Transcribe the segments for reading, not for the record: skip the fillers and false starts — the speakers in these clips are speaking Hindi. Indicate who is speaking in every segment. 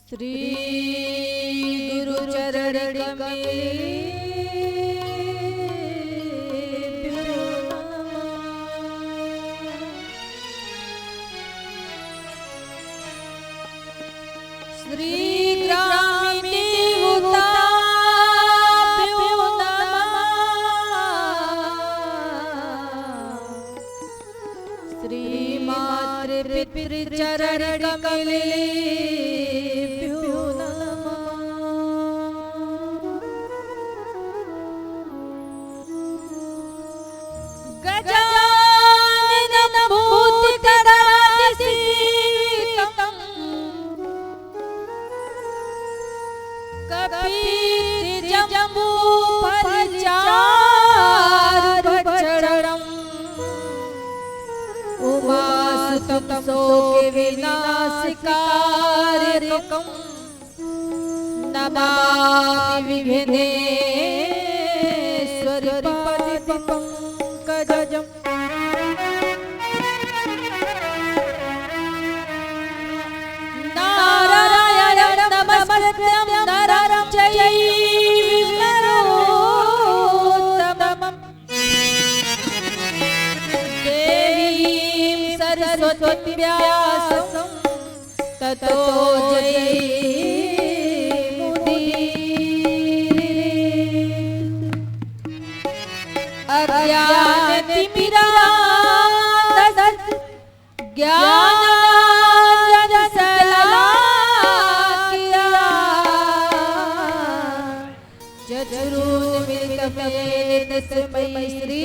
Speaker 1: श्री गुरु चरण श्री ग्रामी श्री मातृ पितृ चरण कमले विनाशकारकं नमामि विघ्नेश्वरि पंकजं नारायणं नमस्कृत्यं नरं चैव नरोत्तमं देवीं सरस्वतीं व्यासं ततो अज्ञानतिमिरान्धस्य ज्ञानाञ्जनशलाकया चक्षुरुन्मिलितं तस्मै श्री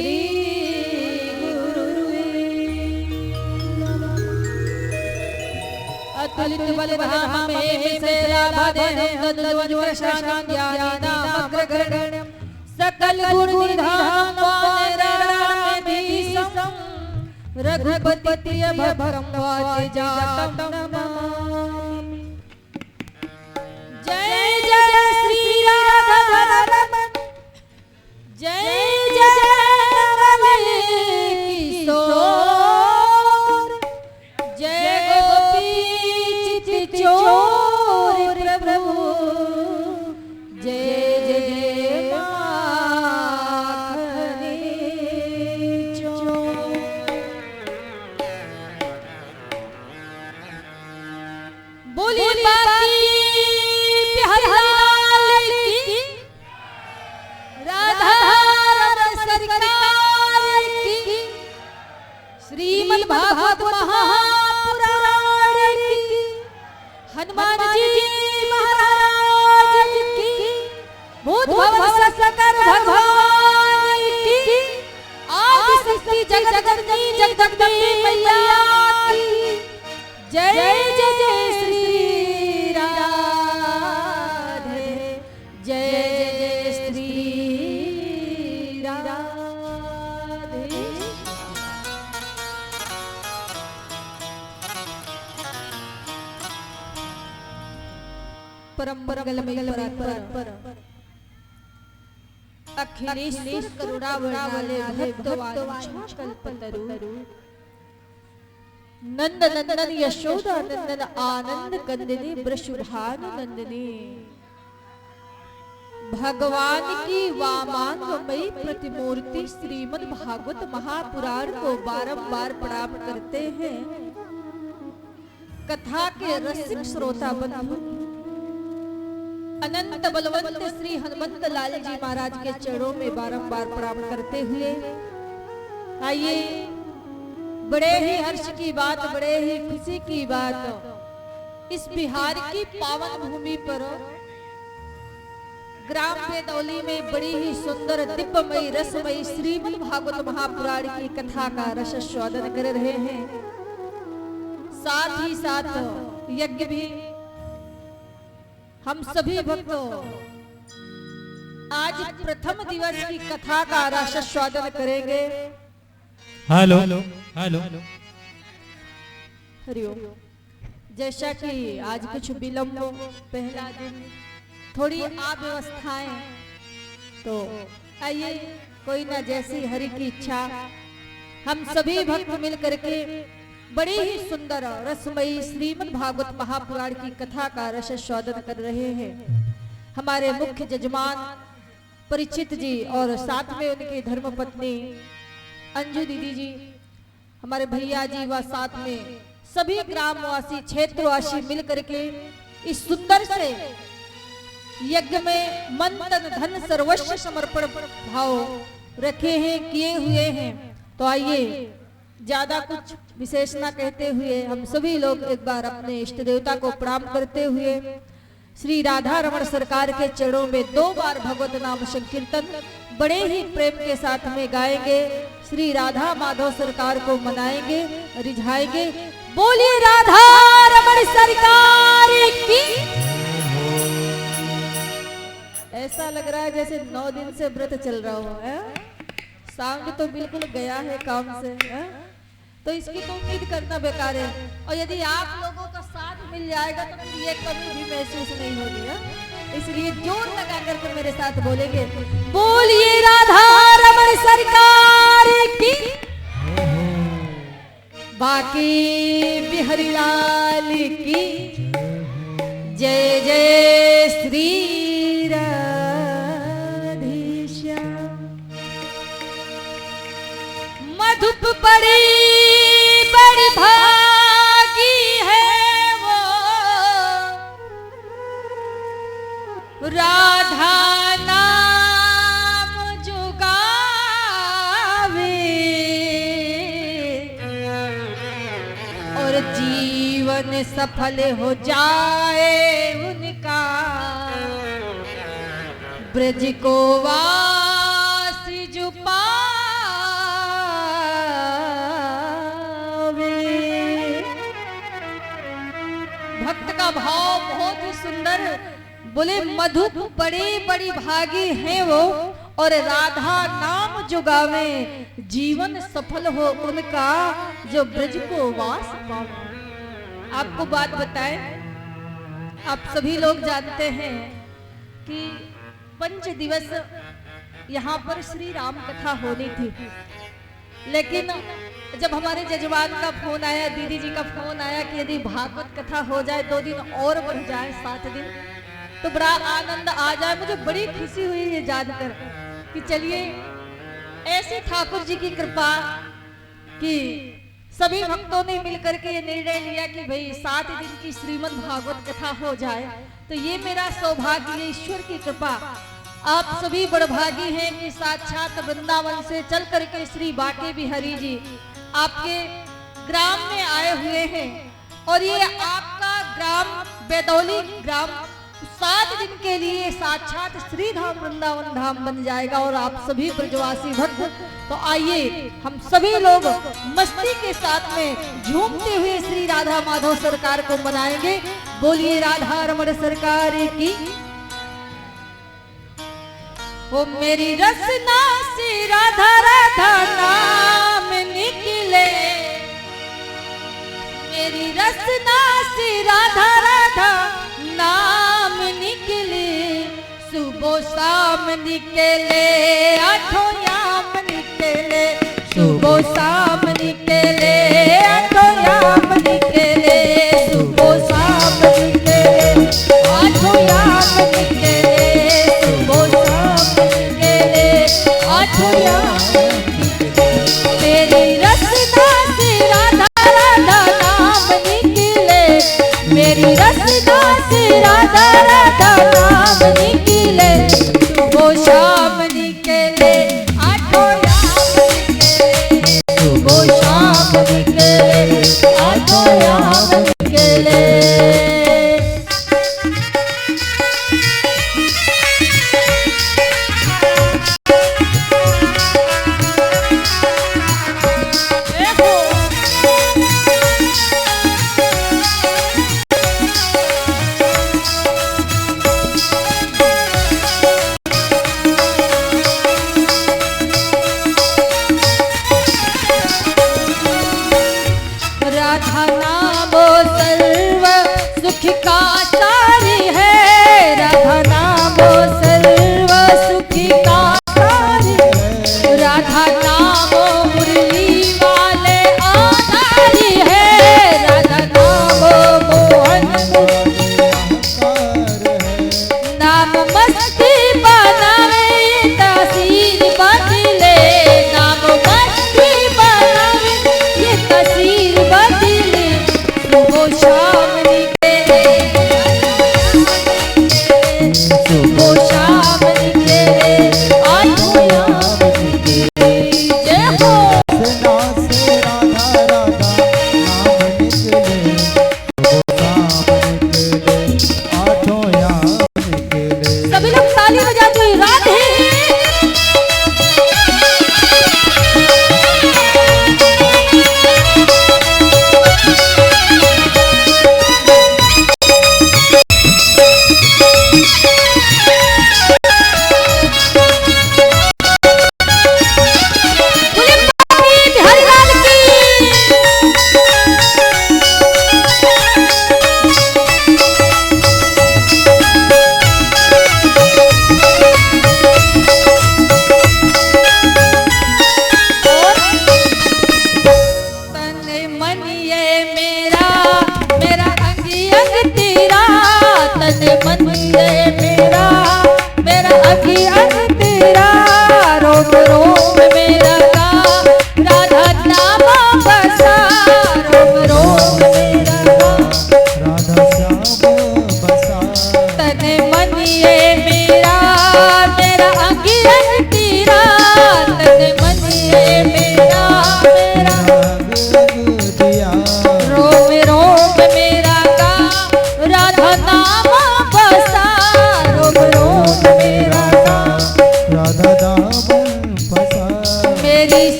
Speaker 1: अतुलित बल महामहे शैलाभदेहं तनुज्वलशाखां ज्ञानामग्रगण्यं सकल गुण निधानं वानराणामेधीशं रघुपति भक्तं वाजजातं नमामि। जय जय श्री राधारमण जय जय रमण किशोर जय गोपी चोर प्रभु जय जय माखनी चोर। बोली बाकी बिहार की राधा रमण सरकार की श्रीमद् भागवत महापुराण की हनुमान जी महाराज की भूत भव सकल भगवान की आदि शक्ति जगदम्बे जगदम्बे मैया की जय जय जय श्री राधे जय जय श्री राधे। परम मंगलमय पर अखिलेश्वर करुणावरणाले भक्तवांछाकल्पतरु नंद नंदन यशोदा नंदन आनंद कंदिनी वृषभानुनंदिनी भगवान की वामांगमयी प्रतिमूर्ति श्रीमद् भागवत महापुराण को बारंबार प्रणाम करते हैं। कथा के रसिक श्रोता बंधु अनंत बलवंत श्री हनुमंत लाल जी महाराज के चरणों में बारंबार प्रणाम करते हुए आइए बड़े ही हर्ष की बात, बड़े ही खुशी की बात, इस बिहार की पावन भूमि पर ग्राम बेदौली में बड़ी ही सुंदर दिव्यमयी रसमयी श्रीमद् भागवत महापुराण की कथा का रस स्वादन कर रहे हैं। साथ ही साथ यज्ञ भी हम सभी भक्तों आज प्रथम दिवस की कथा का रस स्वादन करेंगे।
Speaker 2: Hello hello
Speaker 1: Hariom. जैसा कि आज कुछ विलंब पहला दिन थोड़ी अव्यवस्थाएं, तो आइए कोई ना जैसी हरि की इच्छा हम सभी भक्त मिल करके बड़ी ही सुंदर रसमयी श्रीमद् भागवत महापुराण की कथा का रसास्वादन कर रहे हैं हमारे मुख्य जजमान परीक्षित जी और साथ में उनकी धर्मपत्नी अंजू दीदी जी, हमारे भैया जी व साथ में सभी ग्रामवासी क्षेत्रवासी मिलकर के इस सुंदर से यज्ञ में मन तन धन सर्वस्व समर्पण भाव रखे हैं, किए हुए हैं। तो आइए ज्यादा कुछ विशेष ना कहते हुए हम सभी लोग एक बार अपने इष्ट देवता को प्रणाम करते हुए श्री राधा रमण सरकार के चरणों में 2 बार भगवत नाम संकीर्तन बड़े ही प्रेम के साथ में गाएंगे। श्री राधा माधव सरकार को मनाएंगे, रिझाएंगे। बोलिए राधा रमण सरकार की। ऐसा लग रहा है जैसे 9 दिन से व्रत चल रहा हो है? साउंड तो बिल्कुल गया है काम से है? तो इसकी तो उम्मीद करना बेकार है। और यदि आप लोगों का साथ मिल जाएगा तो फिर ये कभी भी महसूस नहीं होगी है? इसलिए जोर लगा करके मेरे साथ बोलेंगे, बोलिए राधा रमण सरकार की। बाकी बिहारी लाल की जय जय श्री मधुप पड़ी बड़ी भागी है वो राधा नाम जुगावे और जीवन सफल हो जाए उनका ब्रज को वासी जो भक्त का भाव बहुत ही सुंदर। बोले मधुप बड़ी बड़ी भागी हैं वो और राधा नाम जो गावे जीवन सफल हो उनका जो ब्रज को वास पावे। आपको बात बताएं, आप सभी लोग जानते हैं कि 5 दिवस यहाँ पर श्री राम कथा होनी थी, लेकिन जब हमारे जजमान का फोन आया, दीदी जी का फोन आया कि यदि भागवत कथा हो जाए 2 दिन और बढ़ जाए 7 दिन तो बड़ा आनंद आ जाए। मुझे बड़ी खुशी हुई ये जानकर कि चलिए ऐसे ठाकुर जी की कृपा कि सभी भक्तों ने मिलकर के ये निर्णय लिया कि भाई 7 दिन की श्रीमद् भागवत कथा हो जाए। तो ये मेरा सौभाग्य, ये ईश्वर की कृपा। आप सभी बड़भागी हैं कि साक्षात वृंदावन से चल करके श्री बाके बिहारी जी आपके ग्राम में आए हुए हैं और ये आपका ग्राम बेदौली ग्राम 7 दिन के लिए साक्षात श्री धाम वृंदावन धाम बन जाएगा और आप सभी ब्रजवासी भक्त। तो आइए हम सभी लोग मस्ती के साथ में झूमते हुए श्री राधा माधव सरकार को मनाएंगे। बोलिए राधा रमण सरकार की। वो मेरी रसना से राधा राधा नाम निकले, मेरी रसना से राधा राधा नाम निकले, सुबह शाम निकले 8 याम निकले, सुबह शाम निकले 8 याम निकले, सुबह शाम निकले 8 याम निकले, तेरी रसना से राधा राधा नाम निकले, मेरी रसना से राधा राधा नाम निकले, सुबह शाम निकले 8 याम निकले, सुबह शाम निकले 8 याम निकले। राधा नामो सर्व शाम निकले, सुबह शाम निकले, आठों याम निकले। जय हो।
Speaker 3: से राधा राधा नाम निकले, शाम निकले, आठों याम निकले।
Speaker 1: सभी लोग ताली बजाते हुए राधे।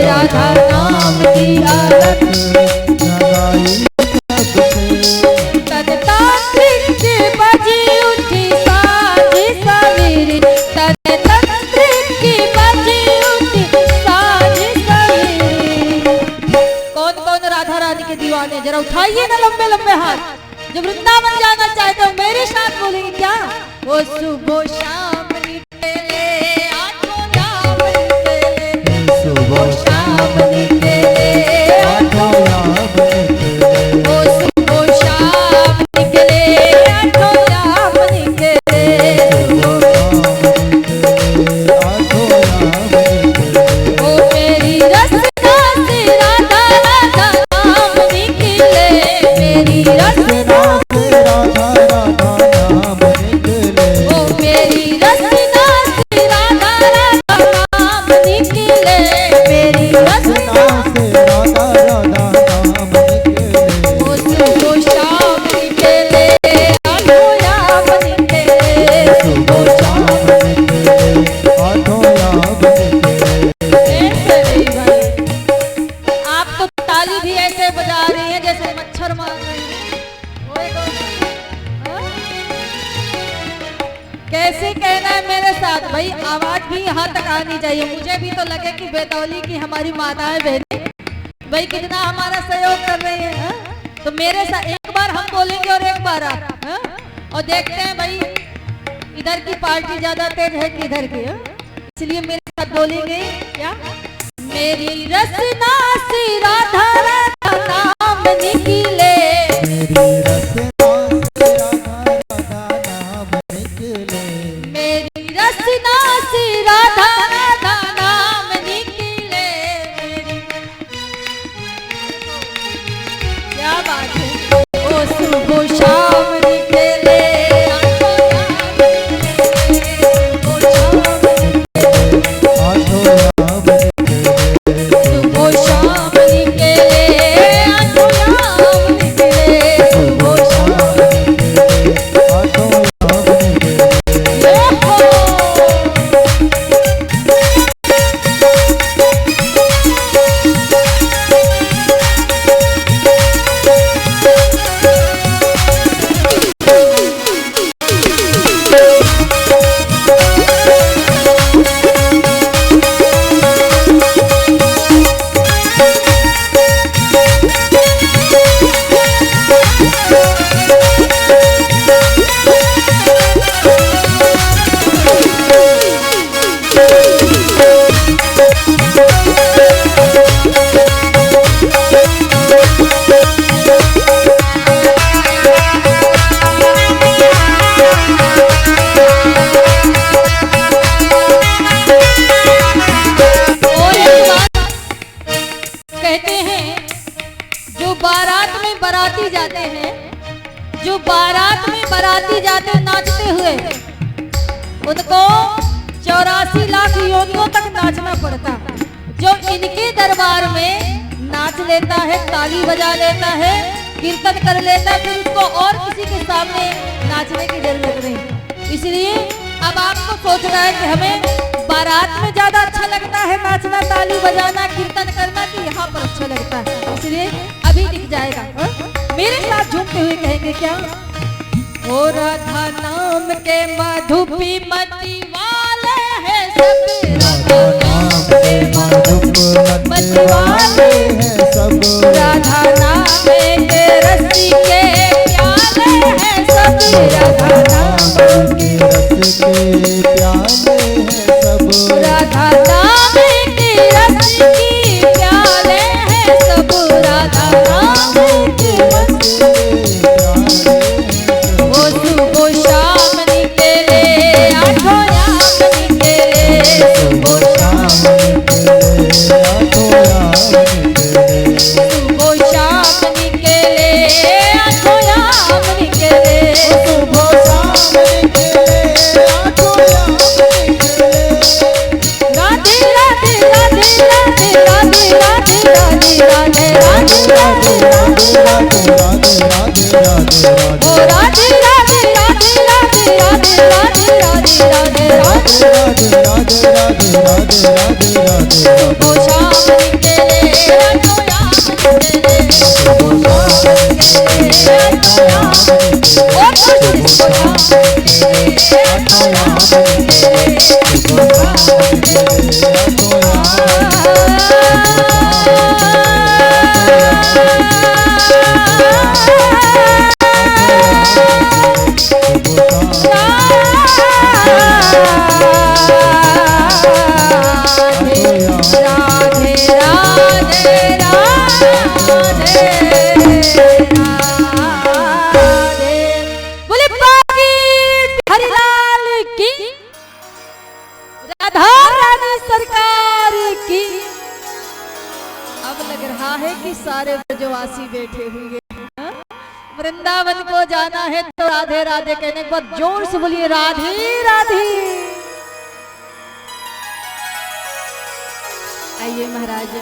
Speaker 1: राधा नाम की अलख जगाई तद तांत्रिक बजी उठी साँझ सवेरे, तद तांत्रिक बजी उठी साँझ सवेरे। कौन कौन राधा रानी के दीवाने, जरा उठाइए ना लंबे लंबे हाथ। जब वृंदावन जाना चाहते हो मेरे साथ बोलेंगे क्या? वो सुबह शाम निकले आठों याम निकले, सुबह शाम निकले आठों याम निकले, वो सुबह शाम निकले आठों याम निकले, आठों याम निकले। ओ मेरी रसना से राधा राधा नाम निकले, मेरी रसना से राधा राधा नाम निकले, ओ मेरी रसना से राधा राधा नाम निकले, मेरी रसना रही हैं जैसे मच्छर मार रही हैं। ओए हाँ? कैसे कहना है मेरे साथ भाई, आवाज भी यहाँ तक आनी चाहिए, मुझे भी तो लगे कि बेतौली की हमारी माताएं बहनें भाई कितना हमारा सहयोग कर रही है, हाँ? तो मेरे साथ एक बार हम बोलेंगे और एक बार आप, हाँ? और देखते हैं भाई इधर की पार्टी ज्यादा तेज है कि इधर की, हाँ? इसलिए मेरे साथ बोलेंगे क्या, मेरी रसना सी राधा राधा नाम निकले,
Speaker 3: मेरी रसना से राधा राधा नाम निकले,
Speaker 1: मेरी रसना सी राधा राधा नाम निकले, क्या बात है, ओ सुबह शाम निकले,
Speaker 3: आठों याम निकले,
Speaker 1: सुबह शाम निकले, आठों याम निकले, सुबह शाम
Speaker 3: आठों याम निकले,
Speaker 1: और एक बात कहते हैं, जो बारात में बाराती जाते हैं, जो बारात में बाराती जाते नाचते हुए, उनको 84 लाख योनियों तक नाचना पड़ता। जो इनके दरबार में नाच लेता है, ताली बजा लेता है, कीर्तन कर लेता है, फिर उसको और किसी के सामने नाचने की जरूरत नहीं। इसलिए अब आपको सोचना है कि हमें बारात में ज्यादा अच्छा लगता है नाचना, ताली बजाना, कीर्तन करना, कि यहाँ पर अच्छा लगता है। इसलिए अभी दिख जाएगा, हाँ? मेरे साथ झूमते हुए कहेंगे क्या, ओ राधा नाम के मधुपी मती वाले हैं सब,
Speaker 3: राधा नाम के मधुप मत वाले हैं सब,
Speaker 1: राधा नाम के रस्सी के प्याले हैं सब, राधा नाम
Speaker 3: के रस के प्याले हैं सब,
Speaker 1: राधा नाम के रस की प्याले हैं सब, राधा नाम के
Speaker 3: रस के प्याले हैं सब,
Speaker 1: ओ सुबह शाम निकले, आठों याम निकले, सुबह शाम
Speaker 3: निकले, आठों याम निकले,
Speaker 1: सुबह शाम निकले, आठों याम निकले,
Speaker 3: सुबह शाम निकले, आठों याम निकले,
Speaker 1: राधे राधे राधे राधे राधे राधे राधे राधे राधे राधे ओ राधे राधे राधे राधे राधे राधे राधे राधे राधे ओ शाम निकले, आठों याम निकले, ओ शाम निकले, आठों याम निकले, ओ शाम निकले, आठों याम राधे राधे राधे राधे, बोले बाकी हरिलाल की, राधा रानी सरकार की। अब लग रहा है कि सारे ब्रजवासी बैठे हुए हैं, वृंदावन को जाना है तो राधे राधे कहने के बाद जोर से बोलिए राधे राधे। आइए महाराज,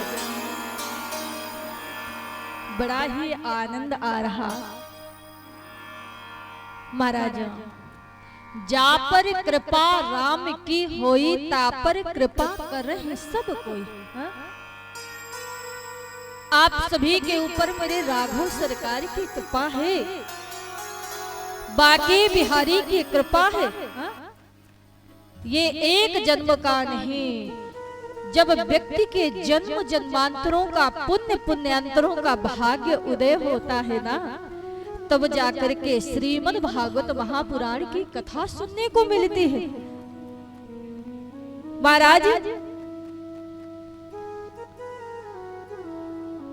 Speaker 1: बड़ा ही आनंद आ रहा। महाराज, जा पर कृपा राम की होई, ता पर कृपा कर रहे सब कोई। हाँ? आप सभी के ऊपर मेरे राघव सरकार की कृपा है, बाकी बिहारी की कृपा है। ये एक जन्म का नहीं, जब व्यक्ति के जन्म जन्मांतरों का पुण्यांतरों का भाग्य उदय होता है ना, तब जाकर के श्रीमद् भागवत महापुराण की कथा सुनने को मिलती है। महाराज,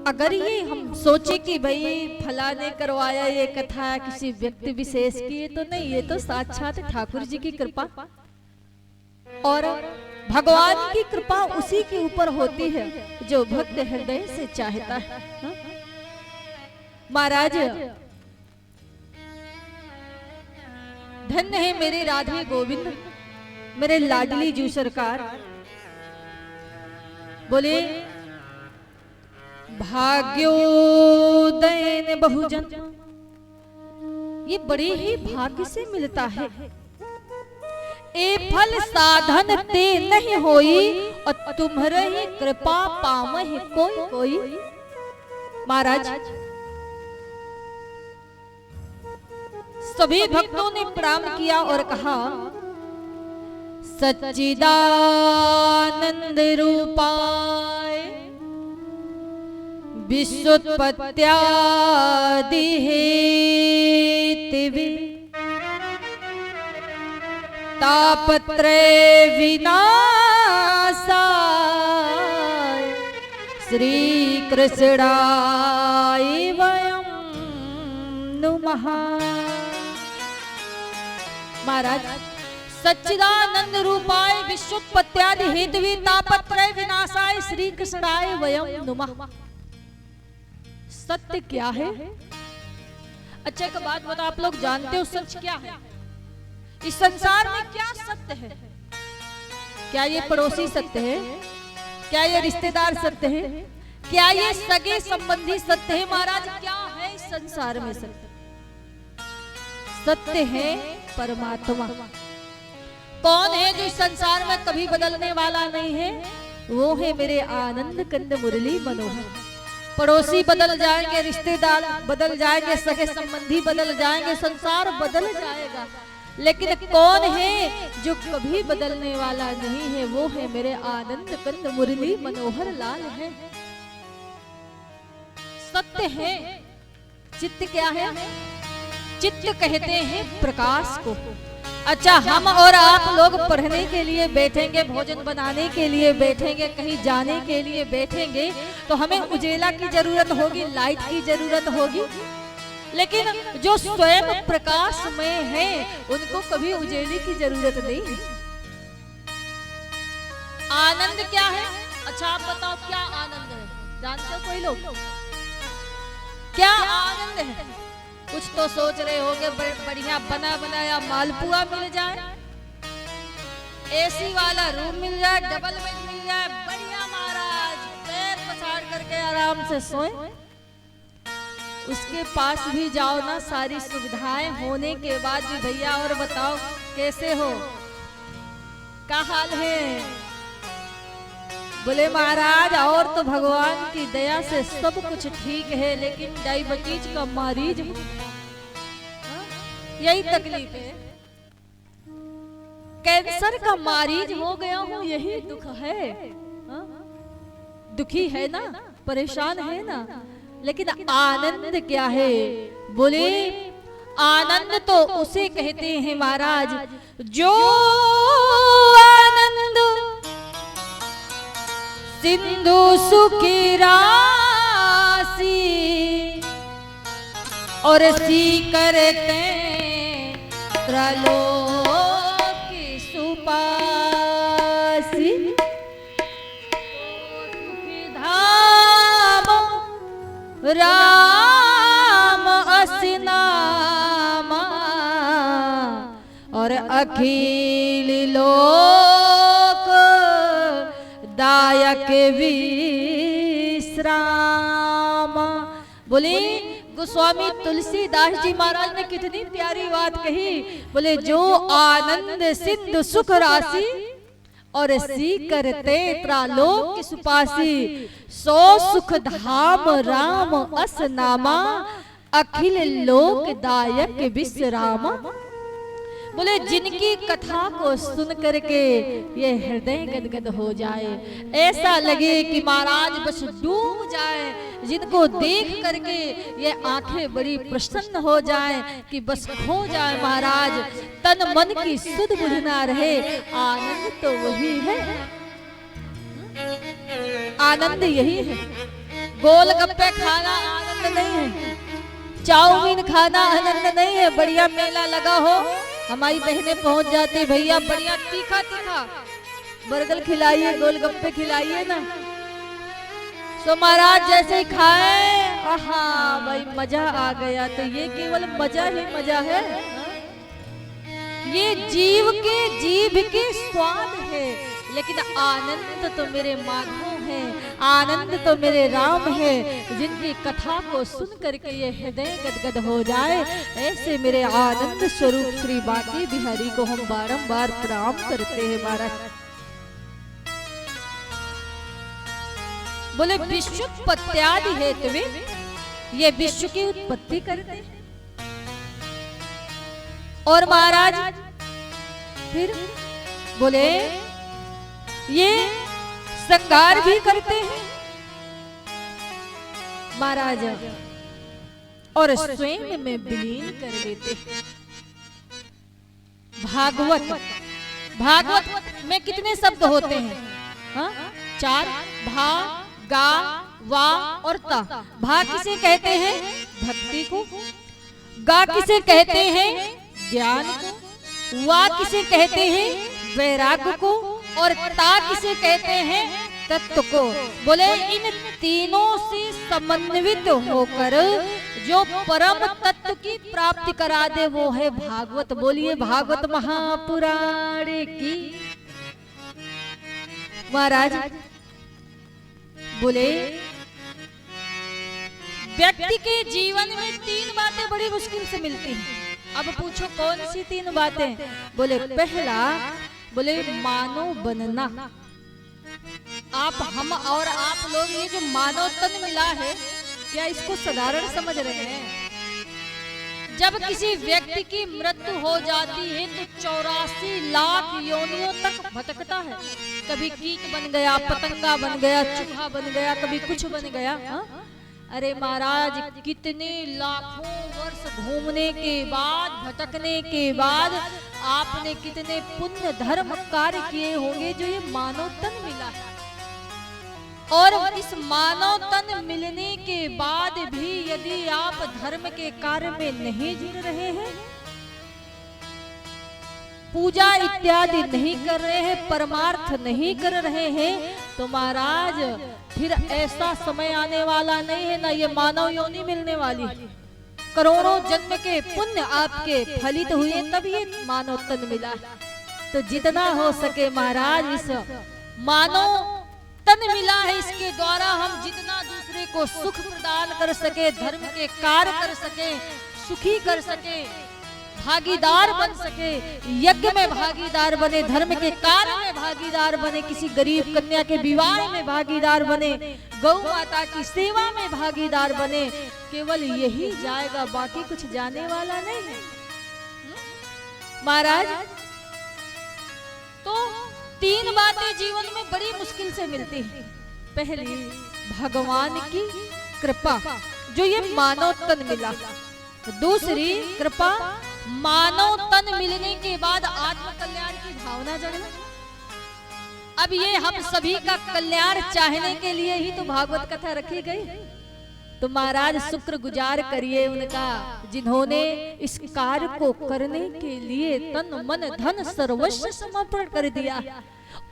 Speaker 1: अगर ये हम सोचे कि भाई फलाने करवाया ये कथा किसी व्यक्ति विशेष की, तो नहीं, ये तो साक्षात ठाकुर जी की कृपा और भगवान की कृपा उसी के ऊपर होती है जो भक्त हृदय से चाहता है। महाराज, धन्य है मेरे राधे गोविंद, मेरे लाडली जू सरकार। बोले भाग्योदयन बहुजन, ये बड़े ही भाग्य से मिलता है। ए फल साधन ते नहीं होई, और तुम्हारे ही कृपा पावहि कोई कोई। महाराज, सभी भक्तों ने प्रणाम किया और कहा, सच्चिदानंद रूपाय विश्वोत्पत्त्यादि हेतवे तापत्रय विनाशाय श्री कृष्णाय वयं नुमः। महाराज, सच्चिदानंद रूपाय विश्वोत्पत्त्यादि हेतवे तापत्रय विनाशाय श्री कृष्णाय वयं नुमः। सत्य क्या है? अच्छा एक बात बताओ, आप लोग जानते हो सच क्या है? इस संसार में क्या सत्य है? क्या ये पड़ोसी सत्य है? क्या ये रिश्तेदार सत्य है? क्या ये सगे संबंधी सत्य है? महाराज, क्या है इस संसार में सत्य? सत्य है परमात्मा। कौन है जो इस संसार में कभी बदलने वाला नहीं है? वो है मेरे आनंद कंद मुरली मनोहर। पड़ोसी बदल जाएंगे, रिश्तेदार बदल जाएंगे, सगे संबंधी बदल जाएंगे, संसार बदल जाएगा, लेकिन कौन है जो कभी बदलने वाला नहीं है? वो है मेरे आनंद कंद मुरली मनोहर लाल है। सत्य है। चित्त क्या है? चित्त कहते हैं प्रकाश को। अच्छा, हम और आप लोग पढ़ने के लिए बैठेंगे, भोजन बनाने के लिए बैठेंगे, कहीं जाने के लिए बैठेंगे, तो हमें उजेला की जरूरत होगी, लाइट की जरूरत होगी, लेकिन जो स्वयं प्रकाश में है उनको कभी उजेले की जरूरत नहीं है। आनंद क्या है? अच्छा आप बताओ, क्या आनंद है? जानते हो कोई लोग? क्या आनंद है? कुछ तो सोच रहे होंगे, बढ़िया बना बनाया मालपुआ मिल जाए, एसी वाला रूम मिल जाए, डबल बेड मिल जाए, बढ़िया महाराज पैर पछाड़ करके आराम से सोए। उसके पास भी जाओ ना, सारी सुविधाएं होने के बाद भी, भैया और बताओ कैसे हो, क्या हाल है? बोले महाराज और तो भगवान की दया से सब कुछ ठीक है, लेकिन डायबिटीज का मरीज हूं, यही तकलीफ है। कैंसर का मरीज हो गया हूं, यही दुख है। दुखी है ना, परेशान है ना, लेकिन आनंद क्या है? बोले आनंद तो उसे कहते हैं महाराज, जो आनंद सिंधु सुखी राशि और सीकर त्रलोक की सुपासी, धाम राम असनामा और अखिल लोक दायक विश्राम। बोले गोस्वामी तुलसीदास जी महाराज ने कितनी प्यारी बात कही। बोले जो आनंद सिंधु सुख राशि और सी करते त्रालोक सुपासी, सो सुख धाम राम अस नामा, अखिल लोक दायक विश्रामा। बोले जिनकी कथा को सुन करके ये हृदय गदगद हो जाए, ऐसा लगे कि महाराज बस डूब जाए, जिनको देख करके ये आंखें बड़ी प्रसन्न हो जाए कि बस खो जाए महाराज, तन मन की सुध बुध ना रहे। आनंद तो वही है, आनंद यही है। गोलगप्पे खाना आनंद नहीं है, चाउमीन खाना आनंद नहीं है। बढ़िया मेला लगा हो, हमारी बहनें पहुंच जाती, भैया बढ़िया तीखा तीखा बर्गर खिलाइए, गोलगप्पे खिलाइए ना। तो महाराज जैसे ही खाए, हाँ भाई मजा आ गया। तो ये केवल मजा ही मजा है, ये जीव के स्वाद है। लेकिन आनंद तो मेरे माधव है, आनंद तो मेरे राम है, जिनकी कथा को सुन करके ये हृदय गदगद हो जाए। ऐसे मेरे आनंद स्वरूप श्री बांके बिहारी को हम बारंबार प्रणाम करते हैं महाराज। बोले विश्वोत्पत्त्यादि हेतु, ये विश्व की उत्पत्ति करते हैं। और महाराज फिर बोले ये संगार भी करते हैं महाराज, और स्वयं में विलीन कर देते हैं। भागवत में कितने शब्द होते हैं? हाँ? 4, भा, गा, वा और ता। भा किसे कहते हैं? भक्ति को। गा किसे कहते हैं? ज्ञान को। वा किसे कहते हैं? वैराग्य को। और ता किसे कहते हैं? तत्व को। बोले इन तीनों से समन्वित होकर जो परम तत्व की प्राप्ति करा दे वो है भागवत। बोलिए भागवत महापुराण की। महाराज बोले व्यक्ति के जीवन में 3 बातें बड़ी मुश्किल से मिलती हैं। अब पूछो कौन सी 3 बातें? बोले पहला, बोले मानव बनना। आप, हम और आप लोग ये जो मानव तन मिला है, क्या इसको साधारण समझ रहे हैं? जब किसी व्यक्ति की मृत्यु हो जाती है तो 84 लाख योनियों तक भटकता है। कभी कीट बन गया, पतंगा बन गया, चूहा बन गया, कभी कुछ बन गया। हा? अरे महाराज कितने लाखों वर्ष घूमने के बाद, भटकने के बाद आपने कितने पुण्य धर्म कार्य किए होंगे जो ये मानव तन मिला है। और इस मानव तन मिलने के बाद भी यदि आप धर्म के कार्य में नहीं जुड़ रहे हैं, पूजा इत्यादि नहीं कर रहे हैं, परमार्थ नहीं कर रहे हैं, तो महाराज फिर ऐसा समय आने वाला नहीं है, ना ये मानव योनि मिलने वाली। करोड़ों जन्म के पुण्य आपके फलित हुए तब ये मानव तन मिला। तो जितना हो सके महाराज इस मानव तन मिला है, इसके द्वारा हम जितना दूसरे को सुख प्रदान कर सके, धर्म के कार्य कर सके, सुखी कर सके, भागीदार बन सके, यज्ञ में भागीदार बने, धर्म के कार्य में भागीदार बने, किसी गरीब कन्या के विवाह में भागीदार बने, गौ माता की सेवा में भागीदार बने, केवल यही जाएगा, बाकी कुछ जाने वाला नहीं है महाराज। तो 3 बातें जीवन में बड़ी मुश्किल से मिलती हैं। पहली, भगवान की कृपा, जो ये मानव तन मिला। दूसरी कृपा, मानव तन मिलने के बाद आत्म कल्याण की भावना जगना। अब ये हम सभी का कल्याण चाहने के लिए ही तो भागवत कथा रखी गई। तो महाराज शुक्र गुजार करिए उनका, जिन्होंने इस कार्य को करने के लिए तन मन धन सर्वस्व समर्पण कर दिया।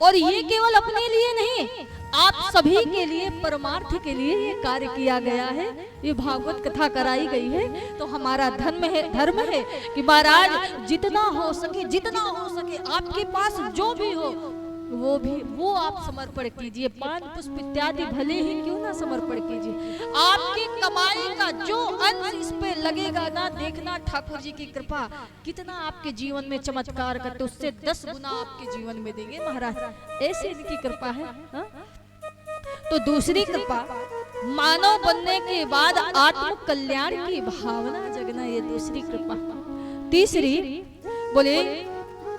Speaker 1: और ये केवल अपने लिए नहीं, आप सभी के लिए, परमार्थ के लिए ये कार्य किया गया है, ये भागवत कथा कराई गई है। तो हमारा धर्म है कि महाराज जितना हो सके आपके पास जो भी हो वो आप समर्पण कीजिए। पान पुष्प इत्यादि भले ही क्यों ना समर्पण कीजिए। आपकी कमाई का जो अंश इस पे लगेगा ना, देखना गुना ठाकुर जी की कृपा कितना आपके जीवन में चमत्कार करते, उससे 10 गुना आपके जीवन में देंगे महाराज, ऐसे इनकी कृपा है। हा? तो दूसरी कृपा, मानव बनने के बाद आत्म कल्याण की भावना जगना, ये दूसरी कृपा। तीसरी बोले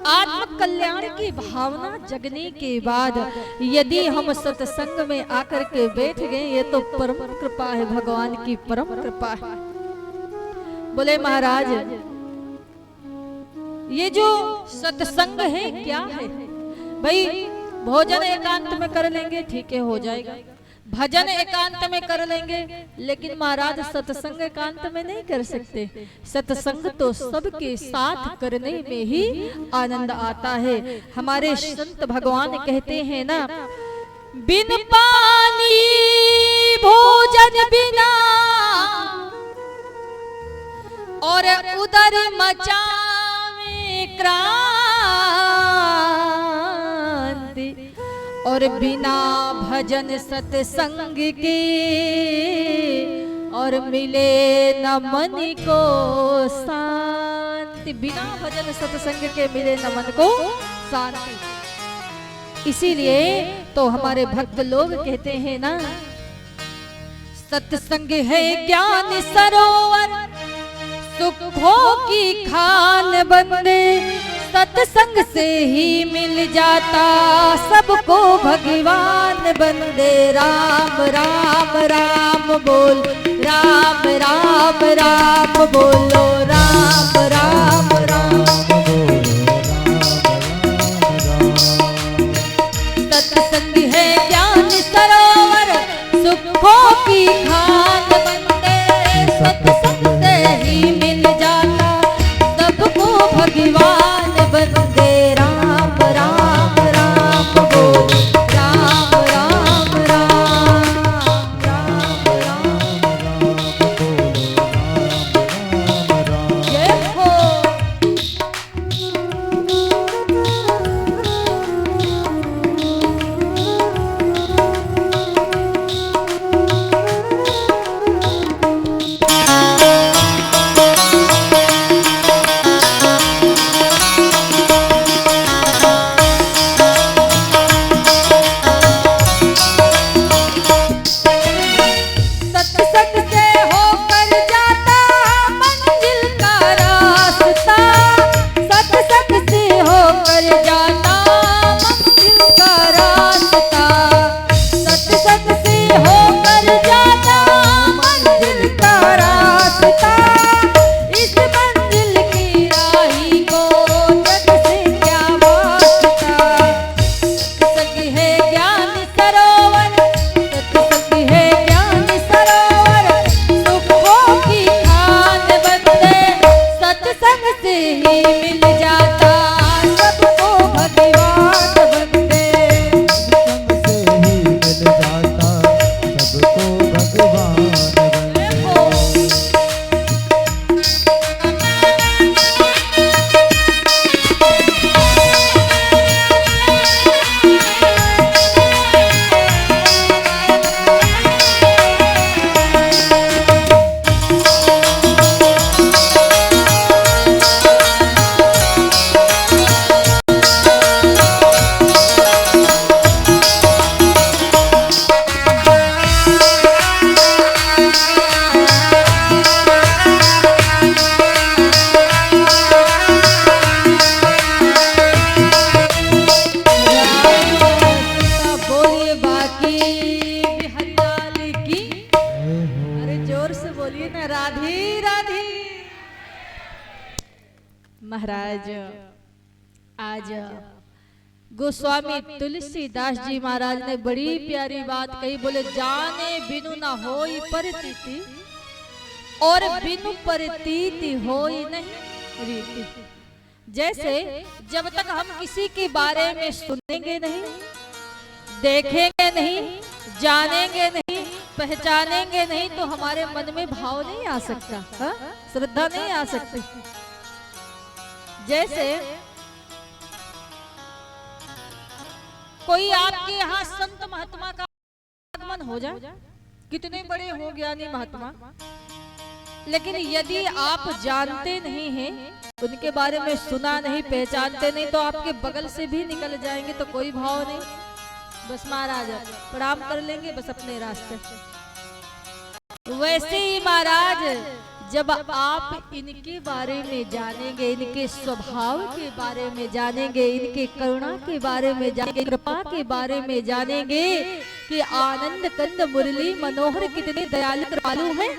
Speaker 1: आत्म कल्याण की भावना जगने के बाद यदि हम सत्संग में आकर के बैठ गए, ये तो परम कृपा है, भगवान की परम कृपा है। बोले महाराज ये जो सत्संग है क्या है भाई? भोजन एकांत में कर लेंगे ठीक है, हो जाएगा। भजन एकांत में कर लेंगे, लेकिन महाराज सत्संग एकांत में नहीं कर सकते। सत्संग तो सबके साथ करने में ही आनंद आता है। हमारे संत भगवान कहते हैं ना, बिन पानी भोजन बिना और उदर मचावे क्रांति, और बिना भजन सत्संग के और मिले न मन को शांति। बिना भजन सत्संग के मिले न मन को शांति। इसीलिए तो हमारे भक्त लोग कहते हैं ना, सत्संग है ज्ञान सरोवर सुखों की खान बंदे, सत्संग से ही मिल जाता सबको भगवान बंदे। राम राम राम बोल, राम राम राम बोलो, राम राम राम। सत्संग है ज्ञान सरोवर सुखों की खान बंदे, सत्संग से ही मिल जाता सबको भगवान बंदे। राम राम राम बोल, राम राम राम, राम राम जय हो। सत्संग से होकर जाता मंजिल का रास्ता, सत्संग से होकर जाता मंजिल का रास्ता, सत्संग से होकर जाता मंजिल का रास्ता। इस मंजिल की राही को जग से क्या वास्ता। सत्संग है ज्ञान सरोवर, सत्संग है ज्ञान सरोवर सुखों की खान बंदे, सत्संग से ही मिल जाता सबको भगवान बंदे।
Speaker 3: सत्संग से ही मिल जाता सबको भगवान बंदे।
Speaker 1: बोलिए बाकी बिहारी लाल की, अरे जोर से बोलिए ना, राधे राधे। महाराज आज गोस्वामी तुलसीदास जी महाराज ने बड़ी प्यारी बात कही। बोले जाने बिनु ना होई परतीति और बिनु परतीति होई नहीं रीति। जैसे जब तक हम किसी के बारे में सुनेंगे नहीं, देखेंगे नहीं, जानेंगे नहीं, पहचानेंगे नहीं, तो हमारे मन में भाव नहीं आ सकता, हा? श्रद्धा नहीं आ सकती। जैसे कोई आपके यहाँ संत महात्मा का आगमन हो जाए, कितने बड़े हो ज्ञानी महात्मा, लेकिन यदि आप जानते नहीं हैं, उनके बारे में सुना नहीं, पहचानते नहीं, तो आपके बगल से भी निकल जाएंगे तो कोई भाव नहीं, बस महाराज प्रणाम कर लेंगे बस अपने रास्ते। वैसे ही महाराज जब आप इनके बारे में जानेंगे, इनके स्वभाव के बारे में जानेंगे, इनके करुणा के बारे में जानेंगे, कृपा के बारे में जानेंगे कि आनंद कंद मुरली मनोहर कितने दयालु कृपालु हैं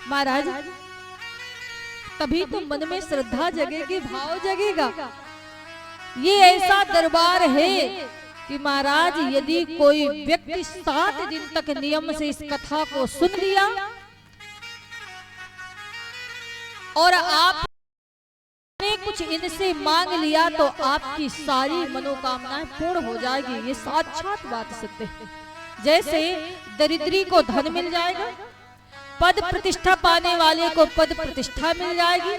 Speaker 1: महाराज, तभी तो मन में श्रद्धा जगेगी, भाव जगेगा। ये ऐसा दरबार है कि महाराज यदि कोई व्यक्ति 7 दिन तक नियम से इस कथा को सुन लिया और आपने कुछ इनसे मांग लिया तो आपकी सारी मनोकामनाएं पूर्ण हो जाएगी। ये साक्षात बात सत्य है। जैसे दरिद्री को धन मिल जाएगा, पद प्रतिष्ठा पाने वाले को पद प्रतिष्ठा मिल जाएगी,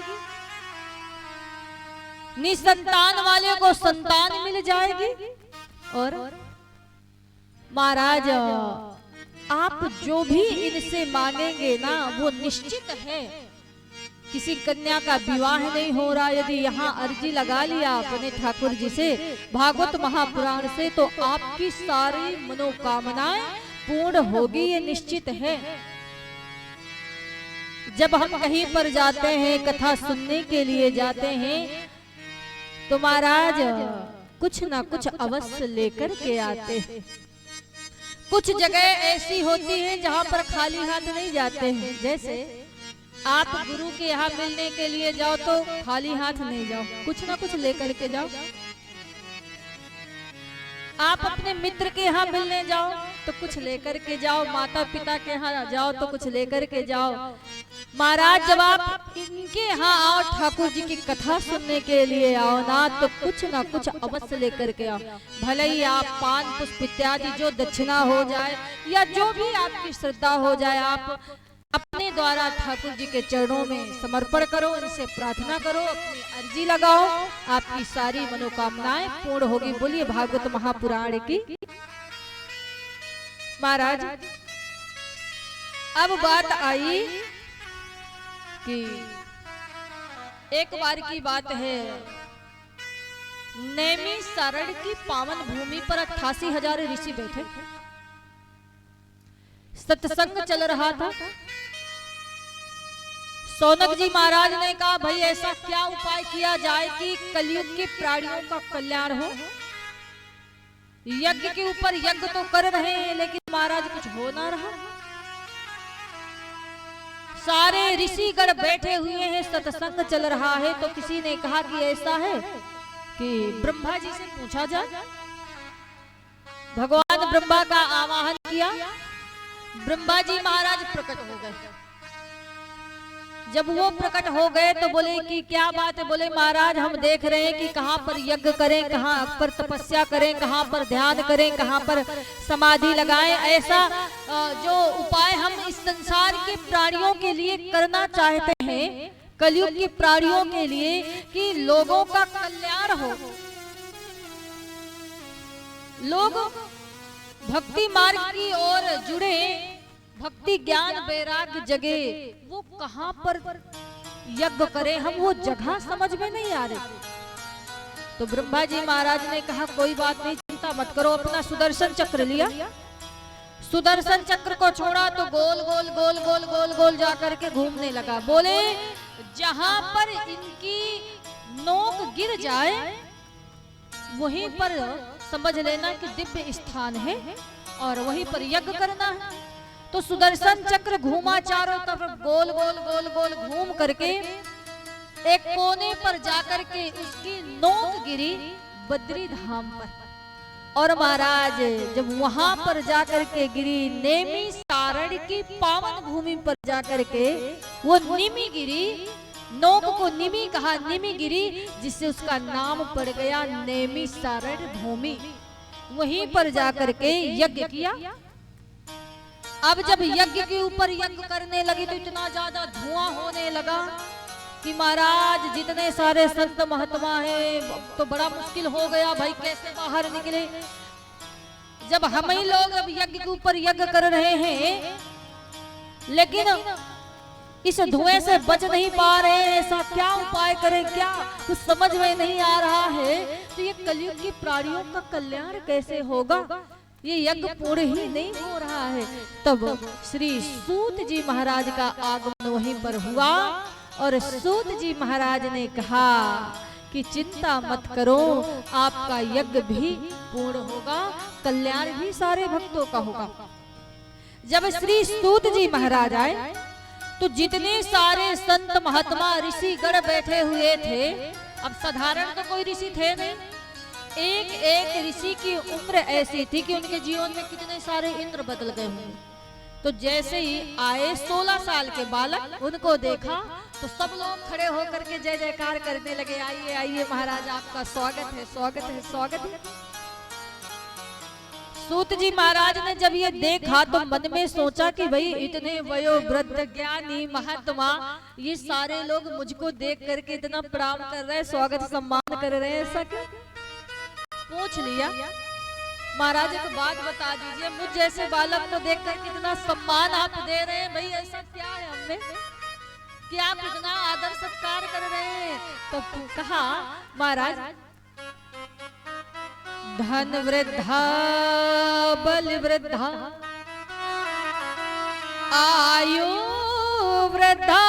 Speaker 1: निसंतान वाले को संतान मिल जाएगी, और महाराज आप जो भी इनसे मांगेंगे ना वो निश्चित है। किसी कन्या का विवाह नहीं हो रहा, यदि यहाँ अर्जी लगा लिया अपने ठाकुर जी से भागवत महापुराण से, तो आपकी सारी मनोकामनाएं पूर्ण होगी, ये निश्चित है। जब हम कहीं पर जाते हैं, कथा सुनने के लिए जाते हैं, तो महाराज कुछ ना कुछ अवश्य लेकर के आते हैं। कुछ जगह ऐसी होती है जहाँ पर खाली हाथ नहीं जाते हैं। जैसे आप गुरु के यहाँ मिलने के लिए जाओ तो खाली हाथ नहीं जाओ, कुछ ना कुछ लेकर के जाओ। आप अपने मित्र के यहाँ मिलने जाओ तो कुछ लेकर के जाओ, माता पिता के यहाँ जाओ तो कुछ लेकर के जाओ। महाराज जब आप इनके यहाँ आओ, ठाकुर जी की कथा सुनने के लिए आओ ना, तो कुछ ना कुछ अवश्य लेकर के आओ। भले ही आप पान पुष्प इत्यादि जो दक्षिणा हो जाए या जो भी आपकी श्रद्धा हो जाए, आप अपने द्वारा ठाकुर जी के चरणों में समर्पण करो, उनसे प्रार्थना करो, अपनी अर्जी लगाओ, आपकी सारी मनोकामनाएं पूर्ण होगी। बोलिए भागवत महापुराण की। महाराज अब बात आई कि एक बार की बात है, नैमी सारण की पावन भूमि पर 88,000 ऋषि बैठे, सत्संग चल रहा था। सौनक जी महाराज ने कहा, भाई ऐसा क्या उपाय किया जाए कि कलयुग के प्राणियों का कल्याण हो। यज्ञ के ऊपर यज्ञ तो कर रहे हैं, लेकिन महाराज कुछ हो ना रहा। सारे ऋषिगण बैठे हुए हैं, सत्संग चल रहा है, तो किसी ने कहा कि ऐसा है कि ब्रह्मा जी से पूछा जाए। भगवान ब्रह्मा का आवाहन किया, ब्रह्मा जी महाराज प्रकट हो गए। जब वो प्रकट हो गए तो बोले कि क्या बात है। बोले महाराज हम देख रहे हैं कि कहाँ पर यज्ञ करें, कहाँ पर तपस्या करें, कहाँ पर ध्यान करें, कहाँ पर समाधि लगाएं। ऐसा जो उपाय हम इस संसार के प्राणियों के लिए करना चाहते हैं, कलयुग के प्राणियों के लिए, कि लोगों का कल्याण हो, लोग भक्ति मार्ग की ओर जुड़े, भक्ति ज्ञान वैराग्य जगे, वो कहाँ पर यज्ञ करें, हम वो जगह समझ में नहीं आ रही। तो ब्रह्मा जी महाराज ने कहा कोई बात नहीं, चिंता मत करो। अपना सुदर्शन चक्र लिया, सुदर्शन चक्र को छोड़ा तो गोल गोल गोल गोल गोल गोल जाकर के घूमने लगा। बोले जहां पर इनकी नोक गिर जाए वहीं पर समझ लेना कि दिव्य स्थान है और वहीं पर यज्ञ करना है। तो सुदर्शन चक्र घूमा, चारों तरफ गोल गोल गोल गोल घूम करके एक कोने पर जाकर के उसकी नोक गिरी बद्री धाम पर। और महाराज जब वहां पर जाकर के गिरी, नेमी सारण की पावन भूमि पर जाकर के वो निमी गिरी, नोक को निमी कहा, निमी गिरी, जिससे उसका नाम पड़ गया नेमी सारण भूमि। वहीं पर जाकर के यज्ञ किया। अब जब यज्ञ के ऊपर यज्ञ करने लगी तो इतना ज्यादा धुआं होने लगा कि महाराज जितने सारे संत महात्मा हैं तो बड़ा मुश्किल हो गया, भाई कैसे बाहर निकले। जब हम ही लोग अब यज्ञ के ऊपर यज्ञ कर रहे हैं, लेकिन इस धुएं से बच नहीं पा रहे हैं, ऐसा क्या उपाय करें, क्या कुछ समझ में नहीं आ रहा है। तो ये कलयुग की प्राणियों का कल्याण कैसे होगा, ये यज्ञ पूर्ण ही नहीं हो रहा है। तब श्री सूत जी महाराज का आगमन वहीं पर हुआ और सूत जी महाराज ने कहा कि चिंता मत करो, आपका यज्ञ भी पूर्ण होगा, कल्याण भी सारे भक्तों का होगा। जब श्री सूत जी महाराज आए तो जितने सारे संत महात्मा ऋषि गण बैठे हुए थे, अब साधारण तो कोई ऋषि थे नहीं, एक एक ऋषि की उम्र ऐसी थी कि उनके जीवन में कितने सारे इंद्र बदल गए होंगे। तो जैसे ही आए 16 साल के बालक, उनको देखा तो सब लोग खड़े होकर के जय जयकार करने लगे, आइए आइए महाराज, आपका स्वागत है, स्वागत है, स्वागत है। सूत जी महाराज ने जब ये देखा तो मन में सोचा कि भाई इतने वयोवृद्ध ज्ञानी महात्मा, ये सारे लोग मुझको देख करके इतना प्रणाम कर रहे हैं, स्वागत सम्मान कर रहे हैं, ऐसा क्यों? पूछ लिया, महाराज एक बात बता दीजिए, मुझ जैसे बालक को देख कर कितना सम्मान आप दे रहे हैं, भाई ऐसा क्या है हमने कि आप इतना आदर सत्कार कर रहे हैं? तो कहा, महाराज धन वृद्धा बल वृद्धा आयु वृद्धा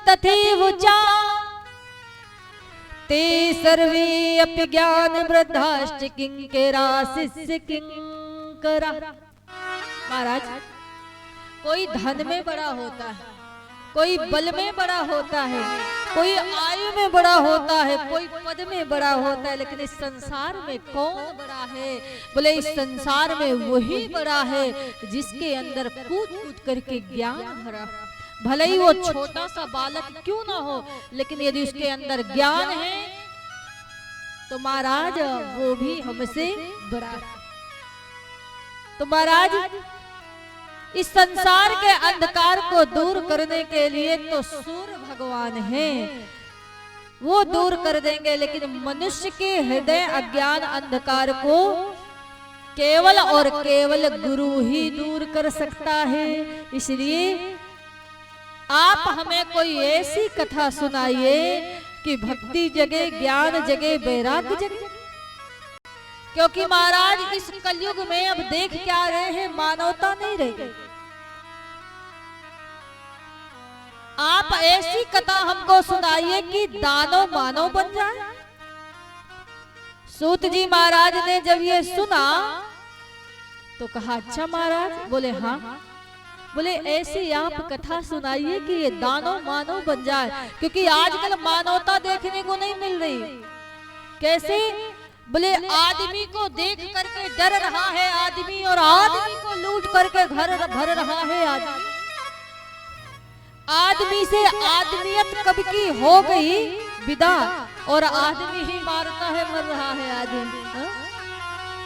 Speaker 1: तथैवचा ते सर्वे अपि ज्ञान वृद्धाश्च किंकरा शिष्य किंकरा। महाराज, कोई धन में बड़ा होता है, कोई बल में बड़ा होता है, कोई आयु में बड़ा होता है, कोई पद में बड़ा होता है, लेकिन इस संसार में कौन बड़ा है? बोले इस संसार में वही बड़ा है जिसके अंदर कूद कूद करके ज्ञान भरा। भले ही वो छोटा सा बालक क्यों ना हो, लेकिन यदि उसके अंदर ज्ञान है तो महाराज वो भी हमसे बड़ा है। तो महाराज, इस संसार के अंधकार को दूर करने के लिए तो सूर्य भगवान हैं, वो दूर कर देंगे, लेकिन मनुष्य के हृदय अज्ञान अंधकार को केवल और केवल गुरु ही दूर कर सकता है। इसलिए आप हमें कोई ऐसी कथा सुनाइए कि भक्ति जगे, ज्ञान जगे, वैराग्य जगे। क्योंकि महाराज इस कलयुग में अब देख क्या रहे हैं, मानवता नहीं रह गई। आप ऐसी कथा हमको सुनाइए कि दानव मानव बन जाए। सूत जी महाराज ने जब ये सुना तो कहा, अच्छा महाराज? बोले हाँ। बोले ऐसी आप कथा सुनाइए कि ये दानव मानव बन जाए, क्योंकि आजकल मानवता देखने को नहीं मिल रही। कैसे? बोले आदमी को देख करके डर रहा है आदमी, और आदमी को लूट करके घर भर रहा है आदमी। आदमी से आदमियत कब की हो गई विदा, और आदमी ही मारता है, मर रहा है आदमी।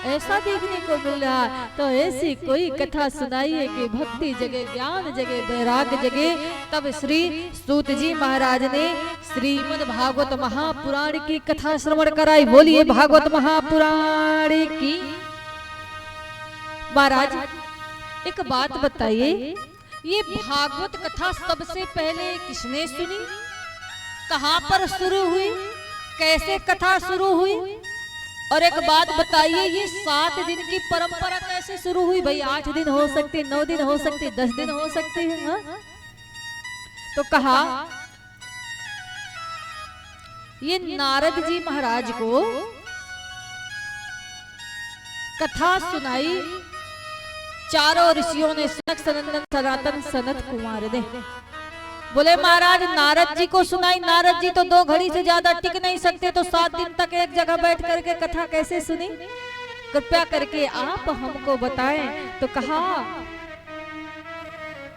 Speaker 1: ऐसा देखने को मिल रहा है। तो ऐसी कोई कथा सुनाइए कि भक्ति जगे, ज्ञान जगे, वैराग्य जगे। तब श्री सूत जी महाराज ने श्रीमद् भागवत महापुराण की कथा श्रवण कराई। बोलिए भागवत महापुराण की। महाराज एक बात बताइए, ये भागवत कथा सबसे पहले किसने सुनी, कहां पर शुरू हुई, कैसे कथा शुरू हुई? और एक बात बताइए, ये 7 दिन की परंपरा कैसे शुरू हुई? भाई 8 दिन हो सकते, 9 दिन हो सकते, 10 दिन हो सकते हैं। हाँ? तो कहा ये नारद जी महाराज को कथा सुनाई चारों ऋषियों ने, सनक सनंदन सनातन सनत कुमार ने। बोले महाराज नारद जी को सुनाई। नारद जी तो 2 घड़ी से ज्यादा टिक नहीं सकते, तो 7 दिन तक एक जगह बैठ करके कथा कैसे सुनी? कृपया करके आप हमको बताएं। तो कहा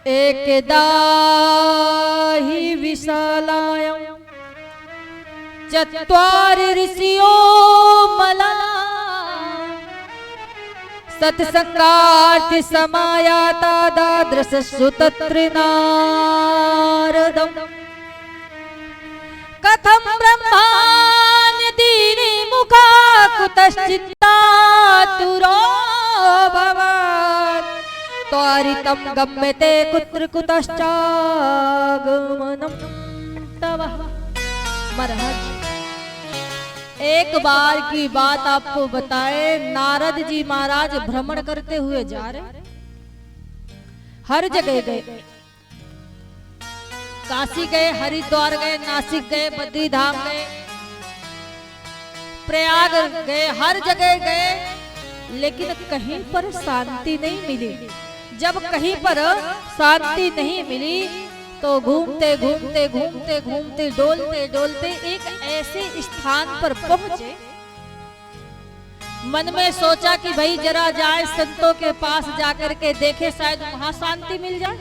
Speaker 1: एकदा ही विशालायं चत्वारि ऋषियो मला सत्संगार्थ समायाता दादृशु तत्र नारदम् कथं ब्रह्माण्य दीने मुखा कुतश्चित्तातुरो भवान् त्वारि वारितं गम्यते कुत्र कुतश्चागमनं तव। महाराज एक बार की बात आपको बताए, नारद जी महाराज भ्रमण करते हुए जा रहे, हर जगह गए, काशी गए, हरिद्वार गए, नासिक गए, बद्री धाम गए, प्रयाग गए, हर जगह गए, लेकिन कहीं पर शांति नहीं मिली। जब कहीं पर शांति नहीं मिली तो घूमते घूमते घूमते घूमते डोलते डोलते एक ऐसे स्थान पर पहुंचे। मन में सोचा कि भाई जरा जाए संतों के पास जाकर के देखे, शायद वहां शांति मिल जाए।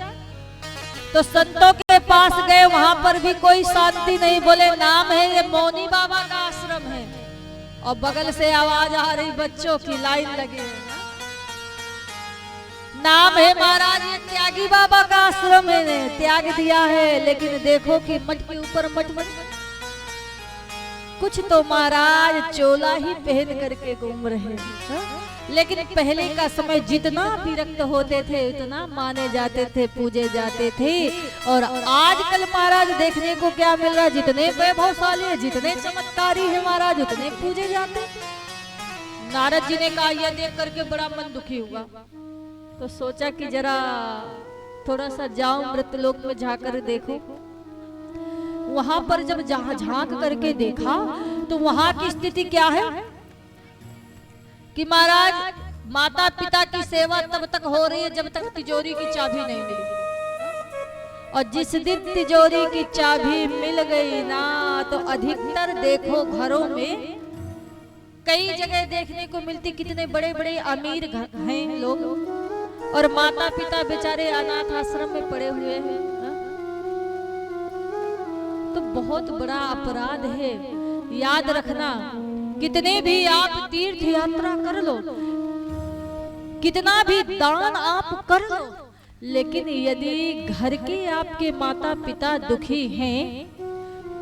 Speaker 1: तो संतों के पास गए, वहां पर भी कोई शांति नहीं। बोले नाम है ये मौनी बाबा का आश्रम है, और बगल से आवाज आ रही बच्चों की लाइन लगे है। नाम है महाराज ये त्यागी बाबा का आश्रम है, ने त्याग दिया है, लेकिन देखो कि मठ के ऊपर मठ मठ कुछ तो महाराज चोला ही पहन करके घूम रहे हैं। लेकिन पहले का समय जितना विरक्त होते थे उतना माने जाते थे, पूजे जाते थे। और आजकल महाराज देखने को क्या मिल रहा है, जितने वैभवशाली है, जितने चमत्कारी है महाराज उतने पूजे जाते। नारद जी ने कहा यह देख करके बड़ा मन दुखी हुआ, तो सोचा कि जरा थोड़ा सा जाऊं मृतलोक में जाकर देखो। वहां पर जब झांक करके देखा तो वहां की स्थिति क्या है कि महाराज माता पिता की सेवा तब तक हो रही है जब तक तिजोरी की चाबी नहीं मिली। और जिस दिन तिजोरी की चाबी मिल गई ना, तो अधिकतर देखो घरों में कई जगह देखने को मिलती, कितने बड़े बड़े अमीर हैं लोग, और माता पिता बेचारे अनाथ आश्रम में पड़े हुए हैं। तो बहुत बड़ा अपराध है। याद रखना, कितने भी आप तीर्थ यात्रा कर लो, कितना भी दान आप कर लो, लेकिन यदि घर के आपके माता पिता दुखी हैं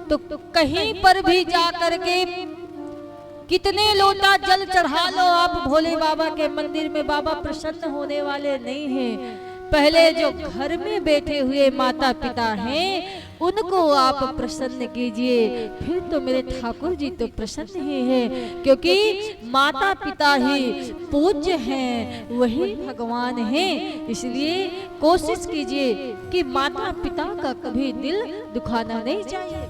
Speaker 1: तो कहीं पर भी जाकर के कितने लोटा जल चढ़ा लो आप भोले बाबा के मंदिर में, बाबा प्रसन्न होने वाले नहीं हैं। पहले जो घर में बैठे हुए माता पिता हैं उनको आप प्रसन्न कीजिए, फिर तो मेरे ठाकुर जी तो प्रसन्न ही हैं, क्योंकि माता पिता ही पूज्य हैं, वही भगवान हैं। इसलिए कोशिश कीजिए कि माता पिता का कभी दिल दुखाना नहीं चाहिए।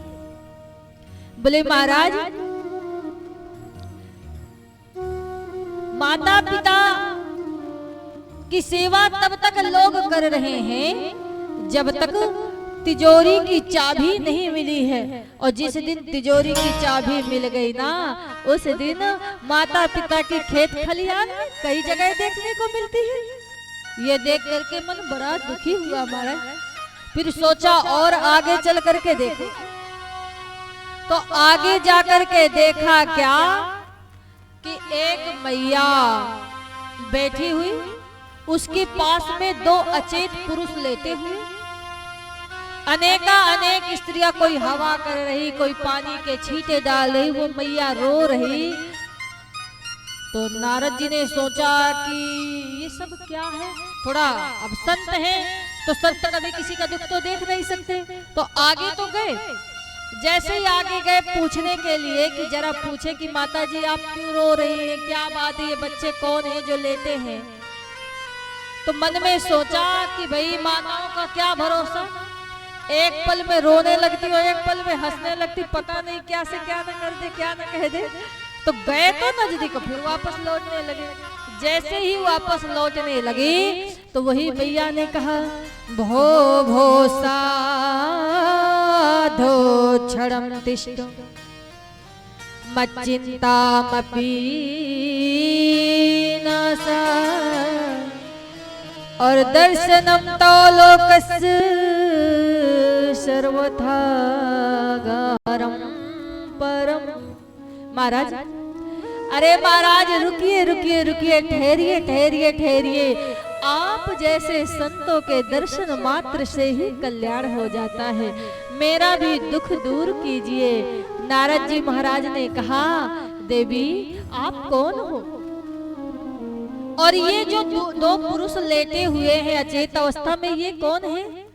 Speaker 1: बोले महाराज माता पिता की सेवा तब तक लोग कर रहे हैं जब तक तिजोरी की चाबी नहीं मिली है। और जिस दिन तिजोरी की चाबी मिल गई ना, उस दिन माता पिता की खेत खलियान कई जगह देखने को मिलती है। ये देख करके मन बड़ा दुखी हुआ हमारा। फिर सोचा और आगे चल करके देखो, तो आगे जाकर के देखा क्या कि एक मैया बैठी हुई, उसके पास में दो अचेत पुरुष लेटे हुए, अनेक स्त्रियां, कोई हवा कर रही, कोई पानी के छींटे डाल रही, वो मैया रो रही। तो नारद जी ने सोचा कि ये सब क्या है, थोड़ा अब संत है तो संत कभी किसी का दुख तो देख नहीं सकते। तो आगे तो गए, जैसे ही आगे गए पूछने के लिए कि जरा पूछे कि माता जी आप क्यों रो रही हैं, क्या बात है, ये बच्चे कौन है जो लेटे हैं। तो मन में सोचा कि भाई माताओं का क्या भरोसा, एक पल में रोने लगती और एक पल में हंसने लगती, पता नहीं क्या से क्या न कर दे, क्या न कह दे। तो गए तो नजदीक, फिर वापस लौटने लगे। जैसे ही वापस लौटने लगी तो वही मैया ने कहा, भो भो साधो क्षणं तिष्ठ मच्चिन्तामपि न सा, और दर्शनम तो लोकस्य सर्वथा गारम परम। महाराज, अरे महाराज रुकिए रुकिए रुकिए, ठहरिए ठहरिए ठहरिए, आप जैसे संतों के दर्शन मात्र से ही कल्याण हो जाता है, मेरा भी दुख दूर कीजिए। नारद जी महाराज ने कहा, देवी आप कौन हो? और ये जो दो पुरुष लेटे हुए हैं अचेत अवस्था में, ये कौन है?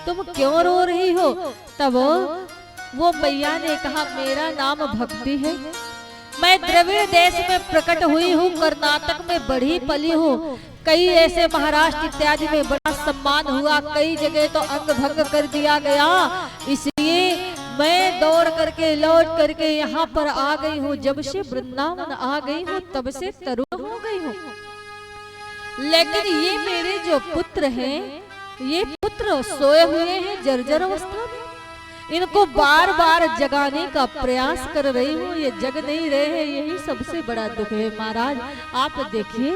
Speaker 1: तुम क्यों रो रही हो? तब वो मैया ने कहा, मेरा नाम भक्ति है, मैं द्रविड़ देश में प्रकट हुई हूँ, कर्नाटक में बढ़ी पली हूँ, कई ऐसे महाराष्ट्र इत्यादि में बड़ा सम्मान हुआ, कई जगह तो अंग भंग कर दिया गया, इसलिए मैं दौड़ करके लौट करके यहाँ पर आ गई हूँ। जब से वृंदावन आ गई हूँ तब से तरुण हो गई हूँ। लेकिन ये मेरे जो पुत्र हैं, ये पुत्र सोए हुए हैं जर्जर अवस्था में, इनको बार बार जगाने का प्रयास कर रही हूँ, ये जग नहीं रहे हैं, यही सबसे बड़ा दुख है। महाराज आप देखिए,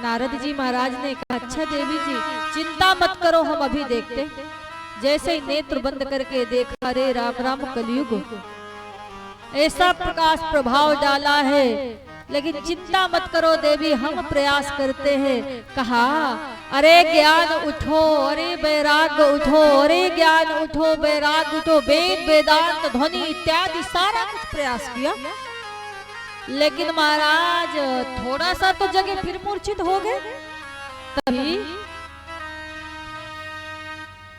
Speaker 1: नारद जी महाराज ने कहा, अच्छा देवी जी चिंता मत करो, हम अभी देखते। जैसे ही नेत्र बंद करके देखा, अरे राम राम कलयुग, ऐसा प्रकाश प्रभाव डाला है, लेकिन चिंता मत करो देवी, हम प्रयास करते हैं। कहा, अरे ज्ञान उठो, अरे वैराग्य उठो, अरे ज्ञान उठो, वैराग्य उठो, वेद वेदांत ध्वनि इत्यादि सारा कुछ प्रयास किया, लेकिन महाराज थोड़ा सा तो जगह फिर मूर्छित हो गए। तभी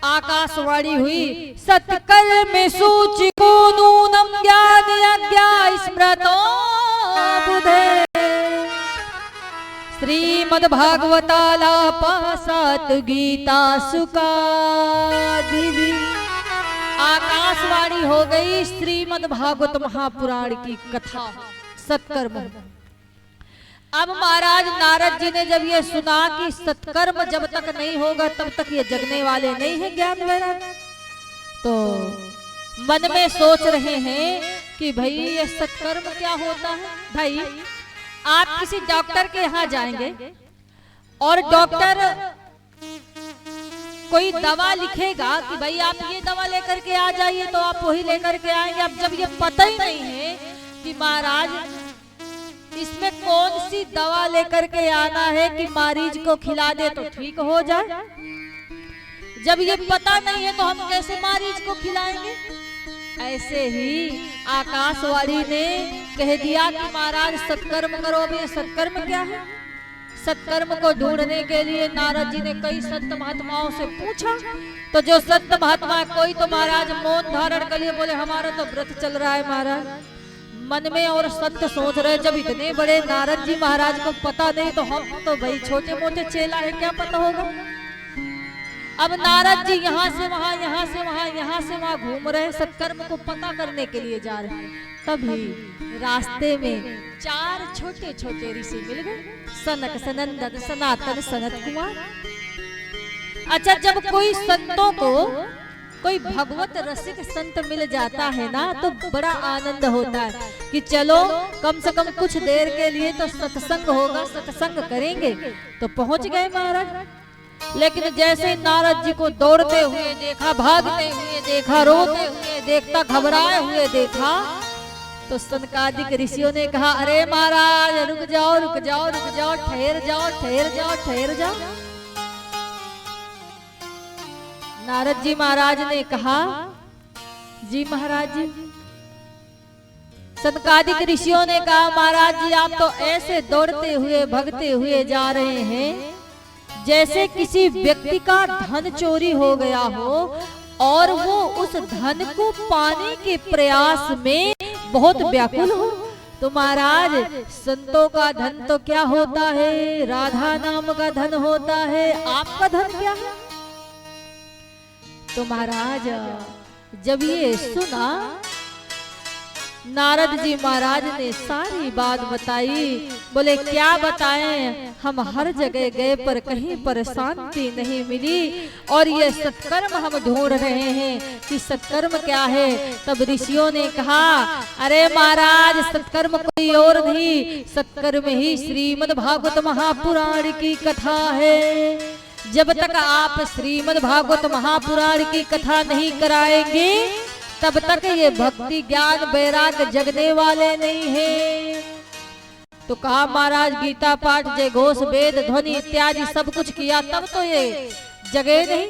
Speaker 1: आकाशवाणी हुई, सत्कर्म सूचि को नूनम ज्ञान अज्ञा स्मृतो बुधे, श्रीमद्भागवतालापासात गीता सुकादिवी। आकाशवाणी हो गई श्रीमद्भागवत महापुराण की कथा सत्कर्म। अब महाराज नारद जी ने जब ये सुना कि सत्कर्म जब तक नहीं होगा तब तक ये जगने वाले नहीं है ज्ञान वैराग्य, तो मन में सोच रहे हैं कि भाई ये सत्कर्म क्या होता है। भाई आप किसी डॉक्टर के यहाँ जाएंगे और डॉक्टर कोई दवा लिखेगा कि भाई आप ये दवा लेकर के आ जाइए, तो आप वही लेकर के आएंगे। अब जब ये पता ही नहीं है कि महाराज इसमें कौन सी दवा लेकर के आना है कि मरीज को खिला दे तो ठीक हो जाए, जब ये पता नहीं है तो हम कैसे मरीज को खिलाएंगे। ऐसे ही आकाशवाणी ने कह दिया कि महाराज सत्कर्म करो। अभी सत्कर्म क्या है? सत्कर्म को ढूंढने के लिए नारद जी ने कई संत महात्माओं से पूछा, तो जो संत महात्मा कोई तो महाराज मौन धारण कर लिए, बोले हमारा तो व्रत चल रहा है महाराज। मन में और सत्य सोच रहे, जब इतने बड़े नारद जी महाराज को पता नहीं तो हम तो भाई छोटे मोटे चेला है, क्या पता होगा। अब नारद जी यहाँ से वहां, यहाँ से वहां, यहाँ से वहां घूम रहे, सत्कर्म को पता करने के लिए जा रहे हैं। तभी रास्ते में चार छोटे छोटे ऋषि मिल गए, सनक सनंदन सनातन सनत कुमार। अच्छा, जब कोई संतों को कोई भगवत रसिक संत मिल जाता है ना तो बड़ा आनंद होता है कि चलो कम से कम कुछ देर के लिए तो सत्संग होगा, सत्संग करेंगे। तो पहुंच गए महाराज। लेकिन जैसे नारद जी को दौड़ते हुए देखा, भागते हुए देखा, रोते हुए देखता, घबराए हुए देखा, तो सनकादिक ऋषियों ने कहा, अरे महाराज रुक जाओ रुक जाओ रुक जाओ, ठहर जाओ ठहर जाओ ठहर जाओ। नारद जी महाराज ने कहा, जी महाराज जी। सनकादिक ऋषियों ने कहा, महाराज जी आप तो ऐसे दौड़ते हुए भगते हुए जा रहे हैं जैसे किसी व्यक्ति का धन चोरी हो गया हो और वो उस धन को पाने के प्रयास में बहुत व्याकुल हो। तो महाराज संतों का धन तो क्या होता है, राधा नाम का धन होता है, आपका धन क्या है। तो महाराज जब ये सुना, नारद जी महाराज ने सारी बात बताई। बोले क्या बताएं, हम हर जगह गए पर कहीं पर शांति नहीं मिली और ये सत्कर्म हम ढूंढ रहे हैं कि सत्कर्म क्या है। तब ऋषियों ने कहा, अरे महाराज सत्कर्म कोई और नहीं, सत्कर्म ही श्रीमद् भागवत महापुराण की कथा है। जब तक आप श्रीमद् भागवत महापुराण की कथा नहीं कराएंगे तब तक ये भक्ति ज्ञान वैराग्य जगने वाले नहीं है। तो कहा महाराज गीता पाठ जय घोष वेद ध्वनि इत्यादि सब कुछ किया तब तो ये जगे नहीं।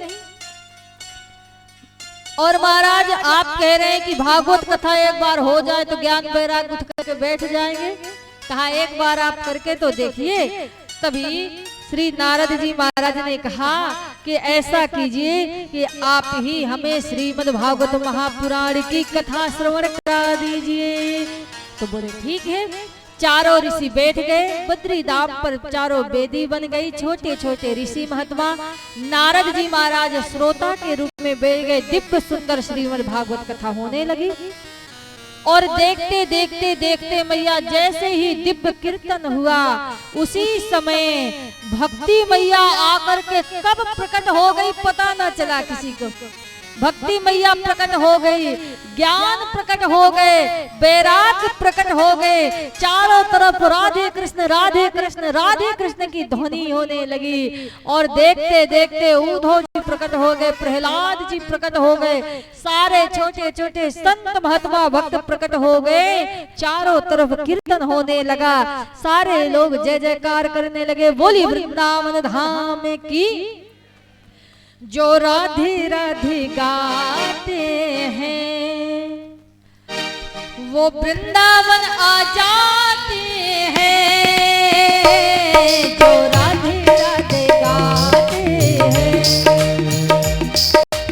Speaker 1: और महाराज आप कह रहे हैं कि भागवत कथा एक बार हो जाए तो ज्ञान वैराग्य उठ करके बैठ जाएंगे। कहा एक बार आप करके तो देखिए। तभी श्री नारद जी महाराज ने कहा कि ऐसा कीजिए कि आप ही हमें श्रीमद् भागवत महापुराण की कथा श्रवण करा दीजिए। तो बोले ठीक है। चारों ऋषि बैठ गए। बद्री धाम पर चारों वेदी बन गई। छोटे छोटे ऋषि महात्मा नारद जी महाराज श्रोता के रूप में बैठ गए। दिव्य सुंदर श्रीमद् भागवत कथा होने लगी। और देखते देखते देखते मैया जैसे ही दिव्य कीर्तन हुआ उसी समय भक्ति मैया आकर के कब प्रकट हो गई पता न चला किसी को। भक्ति मैया प्रकट हो गई, ज्ञान प्रकट हो गए, बैराग प्रकट हो गए। चारों तरफ राधे कृष्ण राधे कृष्ण राधे कृष्ण की ध्वनि होने लगी। और देखते देखते उद्धव जी प्रकट हो गए, प्रहलाद जी प्रकट हो गए, सारे छोटे छोटे संत महात्मा भक्त प्रकट हो गए। चारों तरफ कीर्तन होने लगा। सारे लोग जय जयकार करने लगे। बोली वृंदावन धाम की। जो राधे राधे गाते हैं वो वृंदावन आ जाते हैं। जो राधे राधे गाते हैं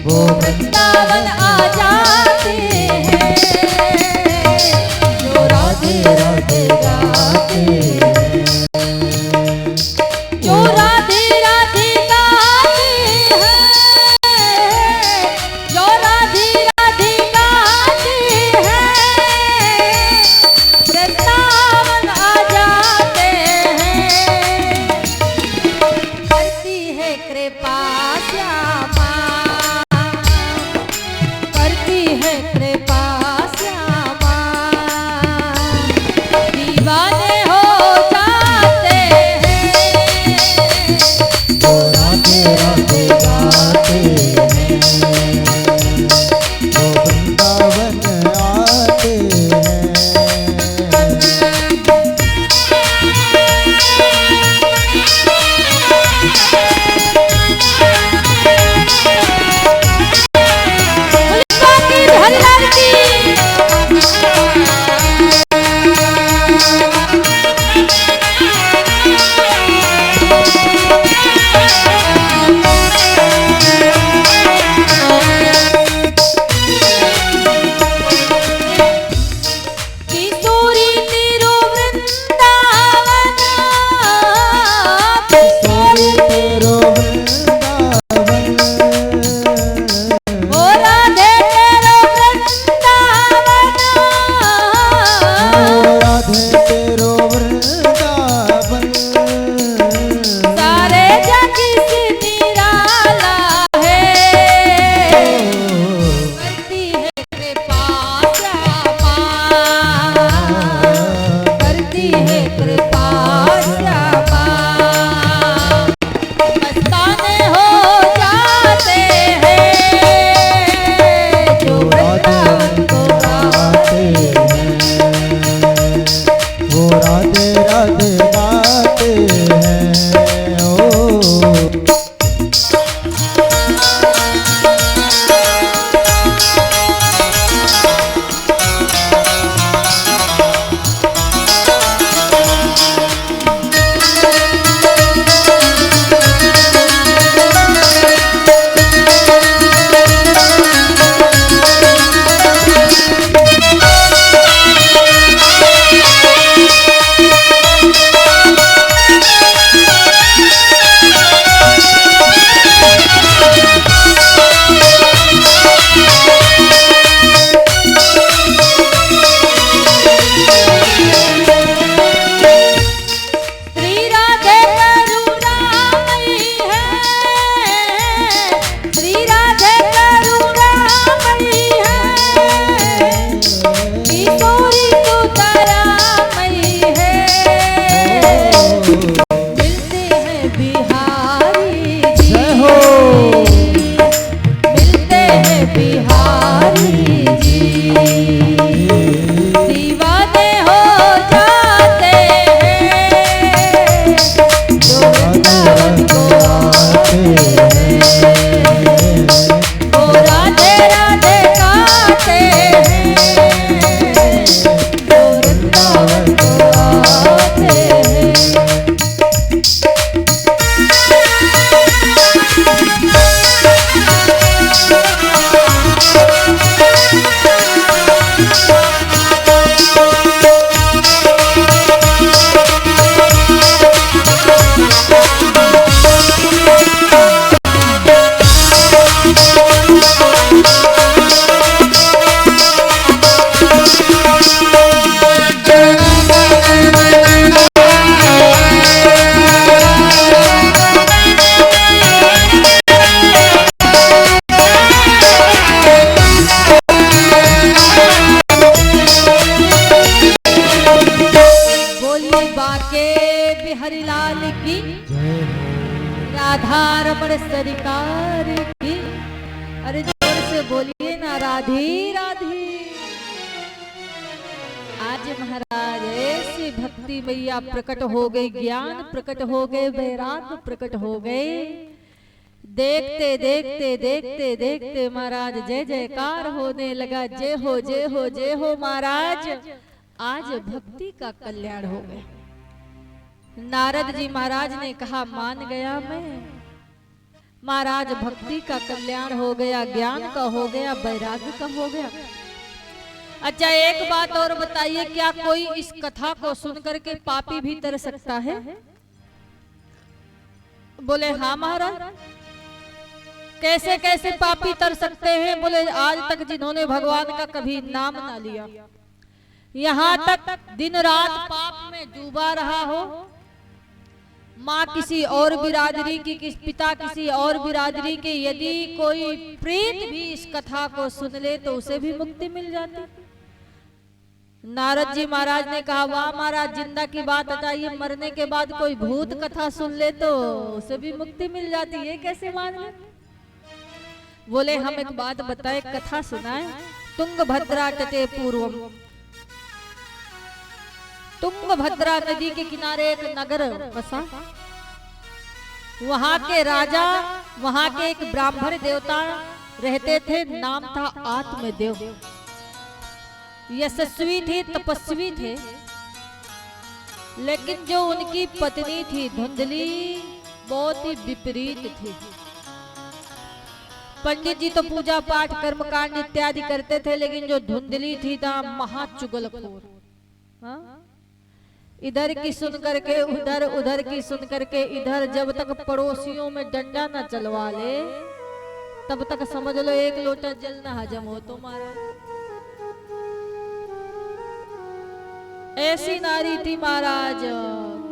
Speaker 1: वो वृंदावन आ जाते हैं। जो राधे राधे गाते हैं। जो राधे राधे राधा रमण सरकार की। अरे जोर से बोलिए ना, राधे राधे। आज महाराज ऐसी भक्ति मैया प्रकट हो गई, ज्ञान प्रकट हो गए, वैराग्य प्रकट हो गए। देखते देखते देखते देखते महाराज जय जयकार होने लगा। जय हो जय हो जय हो महाराज। आज भक्ति का कल्याण हो गया। नारद जी महाराज ने कहा मान गया मैं। महाराज भक्ति का कल्याण हो गया, ज्ञान का हो गया, वैराग्य का हो गया। अच्छा एक बात और बताइए, क्या कोई इस कथा को सुनकर के पापी भी तर सकता है? बोले हाँ महाराज। कैसे कैसे पापी तर सकते हैं? बोले आज तक जिन्होंने भगवान का कभी नाम ना लिया, यहाँ तक दिन रात पाप में डूबा रहा हो, माँ किसी और बिरादरी की, पिता किसी और बिरादरी के, यदि कोई प्रेत भी इस कथा को सुन ले तो उसे भी मुक्ति मिल जाती। नारद जी महाराज ने कहा वाह महाराज, जिंदा की बात हटाइए, मरने के बाद कोई भूत कथा सुन ले तो उसे भी मुक्ति मिल जाती, ये कैसे मान ले? बोले हम एक बात बताए, कथा सुनाए। तुंगभद्रा तटे पूर्वम, तुंगभद्रा नदी के किनारे एक नगर बसा। वहां के राजा, वहां के एक ब्राह्मण देवता रहते थे, नाम था आत्मदेव। यशस्वी थे, तपस्वी थे, लेकिन जो उनकी पत्नी थी धुंधली, बहुत ही विपरीत थी। पंडित जी तो पूजा पाठ कर्मकांड इत्यादि करते थे, लेकिन जो धुंधली थी ना महाचुगलखोर। इधर की सुन करके उधर, उधर की सुन करके इधर। जब तक पड़ोसियों में डंडा न चलवा ले तब तक समझ लो एक लोटा जल न हजम हो तो महाराज। ऐसी नारी थी महाराज,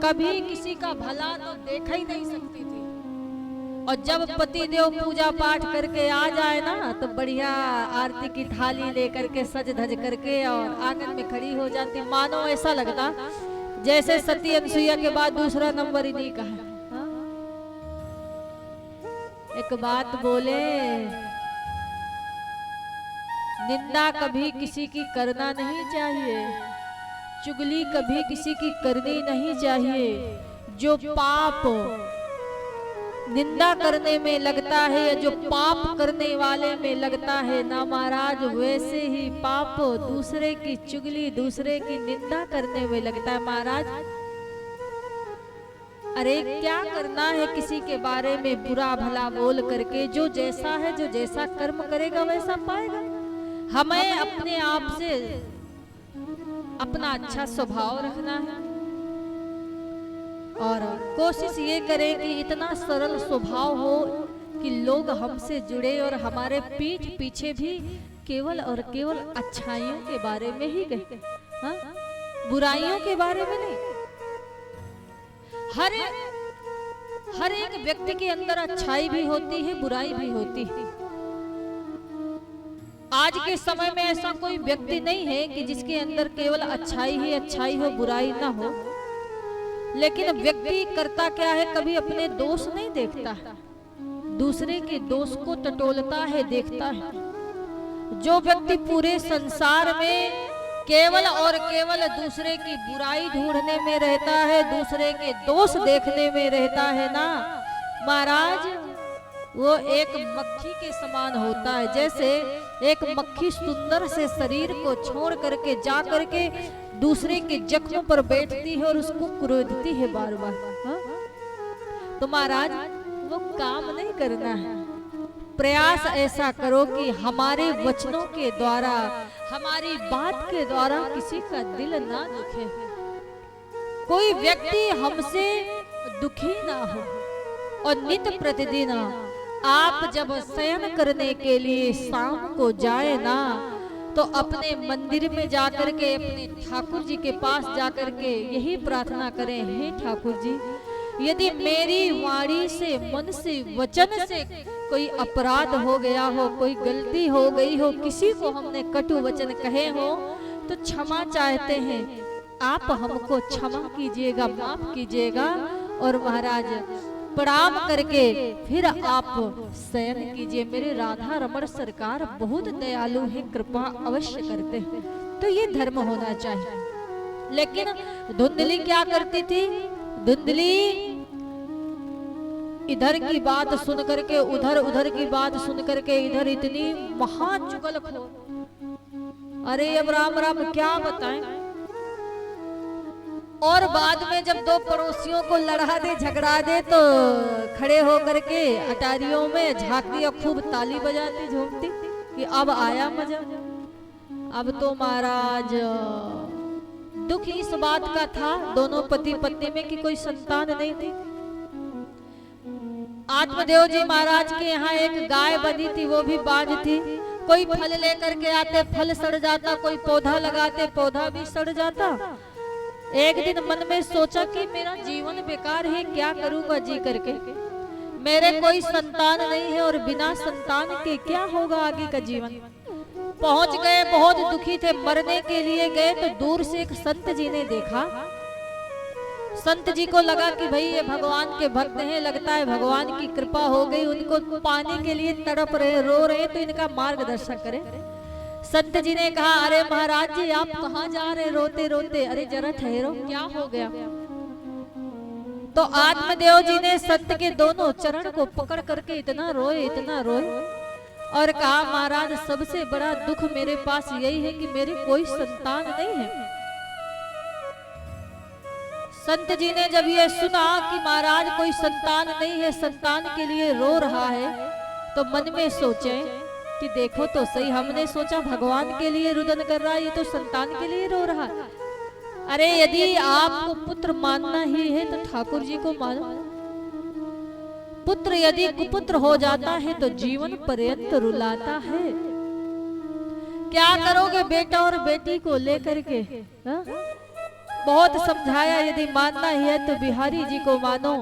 Speaker 1: कभी किसी का भला तो देखा ही नहीं सकती थी। और जब पति देव पूजा पाठ करके आ जाए ना तो बढ़िया आरती की थाली लेकर के सज धज करके और आंगन में खड़ी हो जाती, मानो ऐसा लगता जैसे सती अनसुईया के बाद दूसरा नंबर ही नहीं कहा। एक बात बोले, निंदा कभी किसी की करना नहीं चाहिए, चुगली कभी किसी की करनी नहीं चाहिए। जो पाप निंदा करने में लगता है या जो पाप करने वाले में लगता है ना महाराज, वैसे ही पाप दूसरे की चुगली, दूसरे की निंदा करने में लगता है महाराज। अरे क्या करना है किसी के बारे में बुरा भला बोल करके? जो जैसा है, जो जैसा कर्म करेगा वैसा पाएगा। हमें अपने आप से अपना अच्छा स्वभाव रखना है और कोशिश ये करें कि इतना सरल स्वभाव हो कि लोग हमसे जुड़े और हमारे पीठ पीछे भी केवल और केवल अच्छाइयों के बारे में ही कहे, बुराइयों के बारे में नहीं। हर एक व्यक्ति के अंदर अच्छाई भी होती है, बुराई भी होती है। आज के समय में ऐसा कोई व्यक्ति नहीं है कि जिसके अंदर केवल अच्छाई ही अच्छाई हो, बुराई ना हो। लेकिन व्यक्ति करता क्या है, कभी अपने दोष नहीं देखता है, दूसरे के दोष को टटोलता है, देखता है। जो व्यक्ति पूरे संसार में केवल और केवल दूसरे की बुराई ढूंढने में रहता है, दूसरे के दोष देखने में रहता है ना महाराज, वो एक मक्खी के समान होता है। जैसे एक मक्खी सुंदर से शरीर को छोड़ करके जा करके दूसरे के जख्मों पर बैठती है और उसको क्रोधती है बार बार। तो महाराज वो काम नहीं करना है। प्रयास ऐसा करो कि हमारे वचनों के द्वारा, हमारी बात के द्वारा किसी का दिल ना दुखे, कोई व्यक्ति हमसे दुखी ना हो। और नित्य प्रतिदिन आप जब शयन करने के लिए शाम को जाए ना, तो अपने मंदिर में जाकर के अपने ठाकुर जी के पास जाकर के यही प्रार्थना करें, हे ठाकुर जी, यदि मेरी वाणी से, मन से, वचन से कोई अपराध हो गया हो, कोई गलती हो गई हो, किसी को हमने कटु वचन कहे हो, तो क्षमा चाहते हैं, आप हमको क्षमा कीजिएगा, माफ कीजिएगा। और महाराज प्रणाम करके फिर आप शयन कीजिए। मेरे राधा रमण सरकार बहुत दयालु है, कृपा अवश्य करते हैं, तो ये धर्म होना चाहिए। लेकिन धुंधली क्या करती थी? धुंधली इधर की बात सुन करके उधर, उधर की बात सुन करके इधर, इतनी महाचुगलखोर। अरे अब राम राम क्या बताएं। और बाद में जब दो पड़ोसियों को लड़ा दे, झगड़ा दे, तो खड़े होकर के अटारियों में झांकती और खूब ताली बजाती, झूमती कि अब आया मजा। अब तो महाराज दुख इस बात का था दोनों पति पत्नी में कि कोई संतान नहीं थी। आत्मदेव जी महाराज के यहाँ एक गाय बनी थी, वो भी बांझ थी। कोई फल लेकर के आते, फल सड़ जाता, कोई पौधा लगाते, पौधा भी सड़ जाता। एक दिन मन में सोचा कि मेरा जीवन बेकार है, क्या करूंगा जी करके। मेरे कोई संतान नहीं है और बिना संतान के क्या होगा आगे का जीवन। पहुंच गए, बहुत दुखी थे, मरने के लिए गए तो दूर से एक संत जी ने देखा। संत जी को लगा कि भाई ये भगवान के भक्त हैं, लगता है भगवान की कृपा हो गई, उनको पाने के लिए तड़प रहे, रो रहे, तो इनका मार्गदर्शन करें। संत जी ने कहा, अरे महाराज जी आप कहाँ जा रहे रोते रोते? अरे जरा ठहरो, क्या हो गया? तो आत्मदेव जी ने संत के दोनों चरण को पकड़ करके इतना रोए, इतना रोए और कहा, महाराज सबसे बड़ा दुख मेरे पास यही है कि मेरे कोई संतान नहीं है। संत जी ने जब ये सुना कि महाराज कोई संतान नहीं है, संतान के लिए रो रहा है, तो मन में सोचे कि देखो तो सही, हमने सोचा भगवान के लिए रुदन कर रहा है, ये तो संतान के लिए रो रहा है। अरे यदि आपको पुत्र मानना ही है तो ठाकुर जी को मानो। पुत्र यदि कुपुत्र हो जाता है तो जीवन पर्यंत रुलाता है। क्या करोगे बेटा और बेटी को लेकर के? हा? बहुत समझाया, यदि मानना ही है तो बिहारी जी को मानो।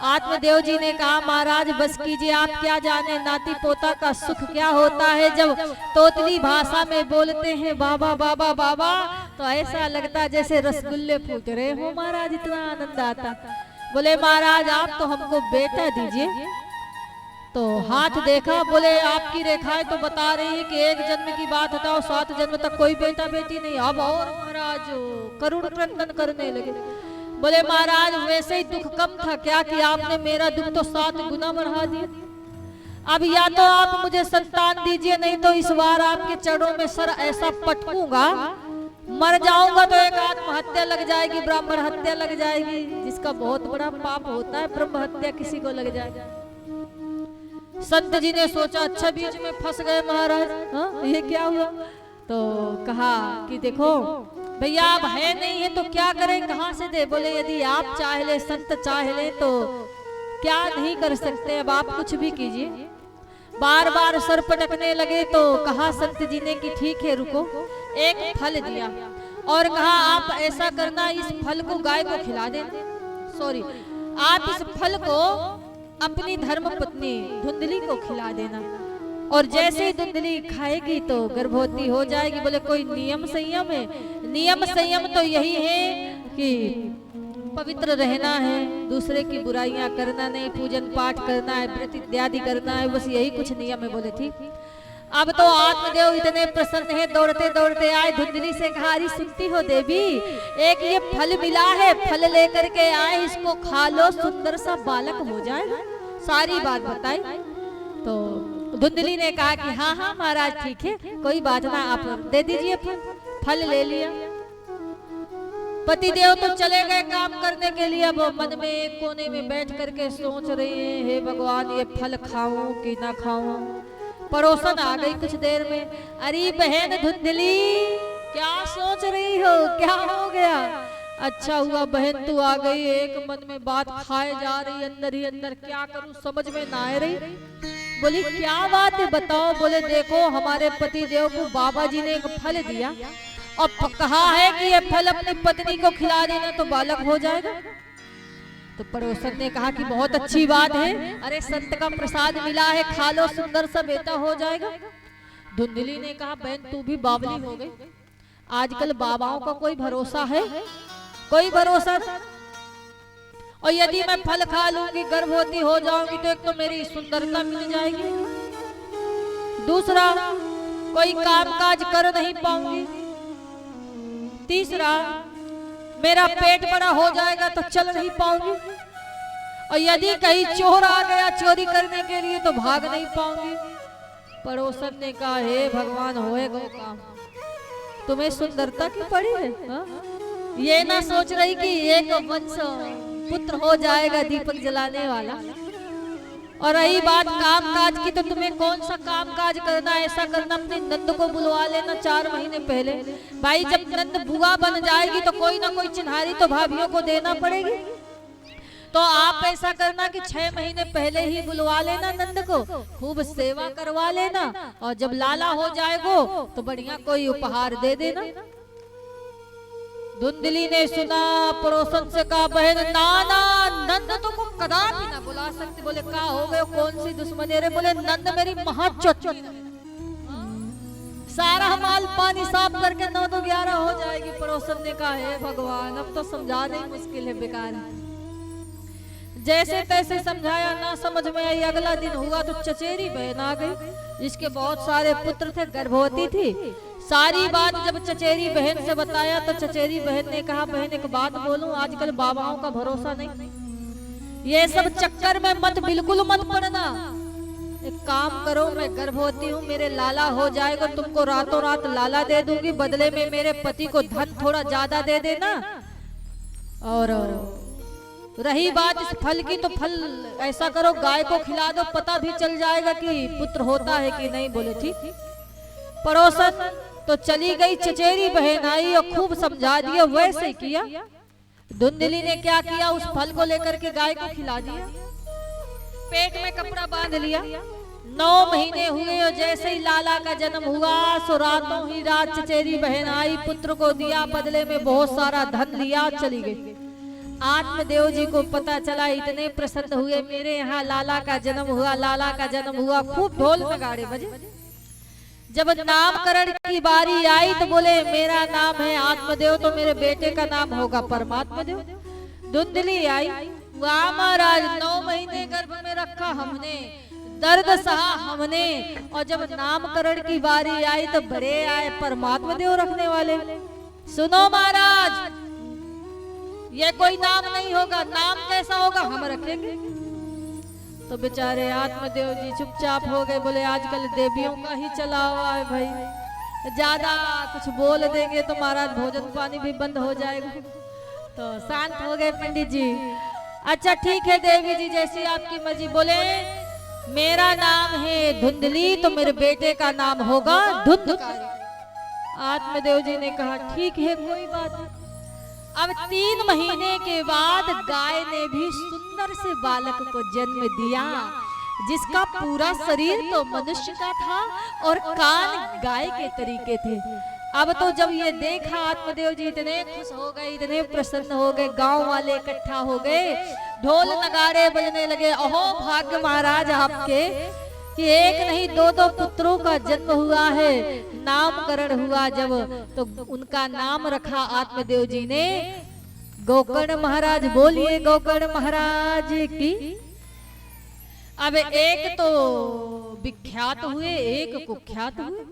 Speaker 1: आत्मदेव जी ने कहा, महाराज बस कीजिए, आप क्या जाने नाती पोता का सुख क्या होता है। जब तोतली भाषा में बोलते हैं बाबा बाबा बाबा, तो ऐसा लगता जैसे रसगुल्ले फूट रहे हो महाराज, इतना आनंद आता। बोले महाराज आप तो हमको बेटा दीजिए। तो हाथ देखा, बोले आपकी रेखाएं तो बता रही है कि एक जन्म की बात हटाओ 7 जन्म तक कोई बेटा बेटी नहीं। अब और महाराज करुण क्रंदन करने लगे। बोले महाराज वैसे ही दुख कम था क्या कि आपने मेरा दुख तो 7 गुना बढ़ा दिया। अब या तो आप मुझे संतान दीजिए, नहीं तो इस बार आपके चरणों में सर ऐसा पटकूंगा, मर जाऊंगा तो एक आत्महत्या लग जाएगी, ब्राह्मण हत्या लग जाएगी, जिसका बहुत बड़ा पाप होता है, ब्रह्म हत्या किसी को लग जाएगा। संत जी ने सोचा अच्छा बीच में फंस गए महाराज, हाँ ये क्या हुआ? तो कहा कि देखो भैया अब है नहीं है तो क्या करें, कहाँ से दे? बोले यदि आप चाह ले, संत चाह ले तो क्या नहीं कर सकते, अब आप कुछ भी कीजिए। बार बार सर पटकने लगे तो कहा संत जी ने कि ठीक है रुको। एक फल दिया और कहा आप ऐसा करना, इस फल को गाय को खिला देना, सॉरी आप इस फल को अपनी धर्म पत्नी धुंधली को खिला देना, और जैसे ही धुंधली खाएगी तो गर्भवती हो जाएगी। बोले कोई नियम संयम है? नियम संयम तो यही है कि पवित्र रहना है, दूसरे की बुराइयां करना नहीं, पूजन पाठ करना है, व्रत इत्यादि करना है, बस यही कुछ नियम है। बोले ठीक। अब तो आत्मदेव इतने प्रसन्न है, दौड़ते दौड़ते आए, धुंधली से कहा अरे सुनती हो देवी, एक ये फल मिला है, फल लेकर के आए, इसको खा लो, सुंदर सा बालक हो जाएगा। सारी बात बताई। तो धुंधली ने कहा कि हाँ हाँ महाराज ठीक है, कोई बात ना, आप दे दीजिए फल। फल ले लिया। पतिदेव तो चले गए काम करने के लिए। अब मन में एक कोने में बैठ करके सोच रहे हैं, हे भगवान ये फल खाऊं कि ना खाऊं। पड़ोसन आ गई कुछ देर में, अरे बहन धुंधली क्या सोच रही हो, क्या हो गया? अच्छा हुआ बहन तू आ गई, एक मन में बात खाए जा रही, अंदर ही अंदर क्या करूं समझ में ना आ रही। बोली क्या बात है बताओ। बोले देखो हमारे पति देव को बाबा जी ने एक फल दिया और कहा है कि ये फल अपनी पत्नी को खिला देना तो बालक हो जाएगा। तो पड़ोसन ने कहा कि बहुत अच्छी बात है, अरे संत का प्रसाद मिला है, खा लो, सुंदर सा बेटा हो जाएगा। धुंधली ने कहा बहन तू भी बावली हो गई, आजकल बाबाओं का कोई भरोसा है? कोई भरोसा। और यदि मैं फल खा लूंगी, गर्भवती हो जाऊंगी, तो एक तो मेरी सुंदरता मिल जाएगी, दूसरा कोई कामकाज कर नहीं पाऊंगी, तीसरा मेरा पेट बड़ा हो जाएगा तो चल नहीं पाऊंगी, और यदि कहीं चोर आ गया चोरी करने के लिए तो भाग नहीं पाऊंगी। पड़ोसन ने कहा, हे भगवान, होएगा काम, तुम्हें सुंदरता की पड़ी है हा? ये ना सोच रही कि एक वंश पुत्र हो जाएगा दीपक जलाने वाला। और रही बात काम काज की, तो तुम्हें कौन सा काम काज करना, ऐसा करना अपने नंद को बुलवा लेना 4 महीने पहले। भाई जब नंद बुआ बन जाएगी तो कोई ना कोई चिन्हारी तो भाभियों को देना पड़ेगी, तो आप ऐसा करना कि 6 महीने पहले ही बुलवा लेना नंद को, खूब सेवा करवा लेना, और जब लाला हो जाएगो तो बढ़िया कोई उपहार दे देना। धुंधली ने सुना, पड़ोसन से कहा, बहन नाना, नंद तो को कदापि ना बुला सकते। बोले का हो गए, कौन सी दुश्मनी? रे बोले नंद मेरी महाचोट, सारा माल पानी साफ करके 9 तो 11 हो जाएगी। पड़ोसन ने कहा, हे भगवान, अब तो समझाना ही मुश्किल है, बेकार है। जैसे तैसे समझाया, ना समझ में आई। अगला दिन हुआ तो चचेरी बहन आ गई, जिसके बहुत सारे पुत्र थे, गर्भवती थी। सारी बात जब चचेरी बहन से बताया तो चचेरी बहन ने कहा, बहन एक बात बोलूं, आजकल बाबाओं का भरोसा नहीं, ये सब चक्कर में मत, बिल्कुल मत पड़ना। एक काम करो, मैं गर्भवती हूँ, मेरे लाला हो जाएगा, तुमको रातों रात लाला दे दूंगी, बदले में मेरे पति को धन थोड़ा ज्यादा दे देना। और रही बात इस फल की, तो फल ऐसा करो, गाय को खिला दो, पता भी चल जाएगा कि पुत्र होता है कि नहीं। बोले ठीक। पड़ोसन तो चली गई, चचेरी बहन आई और खूब समझा दिया, वैसे किया। धुंधली ने क्या किया, उस फल को लेकर के गाय को खिला दिया, पेट में कपड़ा बांध लिया। 9 महीने हुए और जैसे ही लाला का जन्म हुआ, सो रातों ही रात चचेरी बहन आई, पुत्र को दिया, बदले में बहुत सारा धन लिया, चली गई। आत्मदेव जी को पता चला, इतने प्रसन्न हुए, मेरे यहाँ लाला का जन्म हुआ, लाला का जन्म हुआ, खूब ढोल नगाड़े बजे। जब नामकरण की बारी आई तो बोले, मेरा नाम है आत्मदेव, तो मेरे बेटे का नाम होगा परमात्मदेव। धुंधली आई, वाह महाराज, 9 महीने गर्भ में रखा हमने, दर्द सहा हमने, और जब नामकरण की बारी आई तो बड़े आए परमात्मदेव रखने वाले। सुनो महाराज, ये कोई नाम नहीं होगा, नाम कैसा होगा, हम रखेंगे। तो बेचारे आत्मदेव जी चुपचाप हो गए। बोले आजकल देवियों का ही चला हुआ है भाई, ज्यादा कुछ बोल देंगे तो महाराज भोजन पानी भी बंद हो जाएगा। तो शांत हो गए पंडित जी। अच्छा ठीक है देवी जी, जैसी आपकी मर्जी। बोले मेरा नाम है धुंधली, तो मेरे बेटे का नाम होगा धुंधकारी। आत्मदेव जी ने कहा ठीक है, कोई बात नहीं। अब 3 महीने के बाद गाय ने भी सुंदर से बालक को जन्म दिया, जिसका पूरा शरीर तो मनुष्य का था और कान गाय के तरीके थे। अब तो जब ये देखा आत्मदेव जी इतने खुश हो गए, इतने प्रसन्न हो गए, गांव वाले इकट्ठा हो गए, ढोल नगाड़े बजने लगे। अहो भाग्य महाराज आपके कि एक नहीं 2 पुत्रों का जन्म हुआ है। नामकरण हुआ जब, तो उनका नाम रखा आत्मदेव जी ने गोकर्ण महाराज। बोलिए गोकर्ण महाराज की। अब एक तो विख्यात हुए, एक कुख्यात हुए।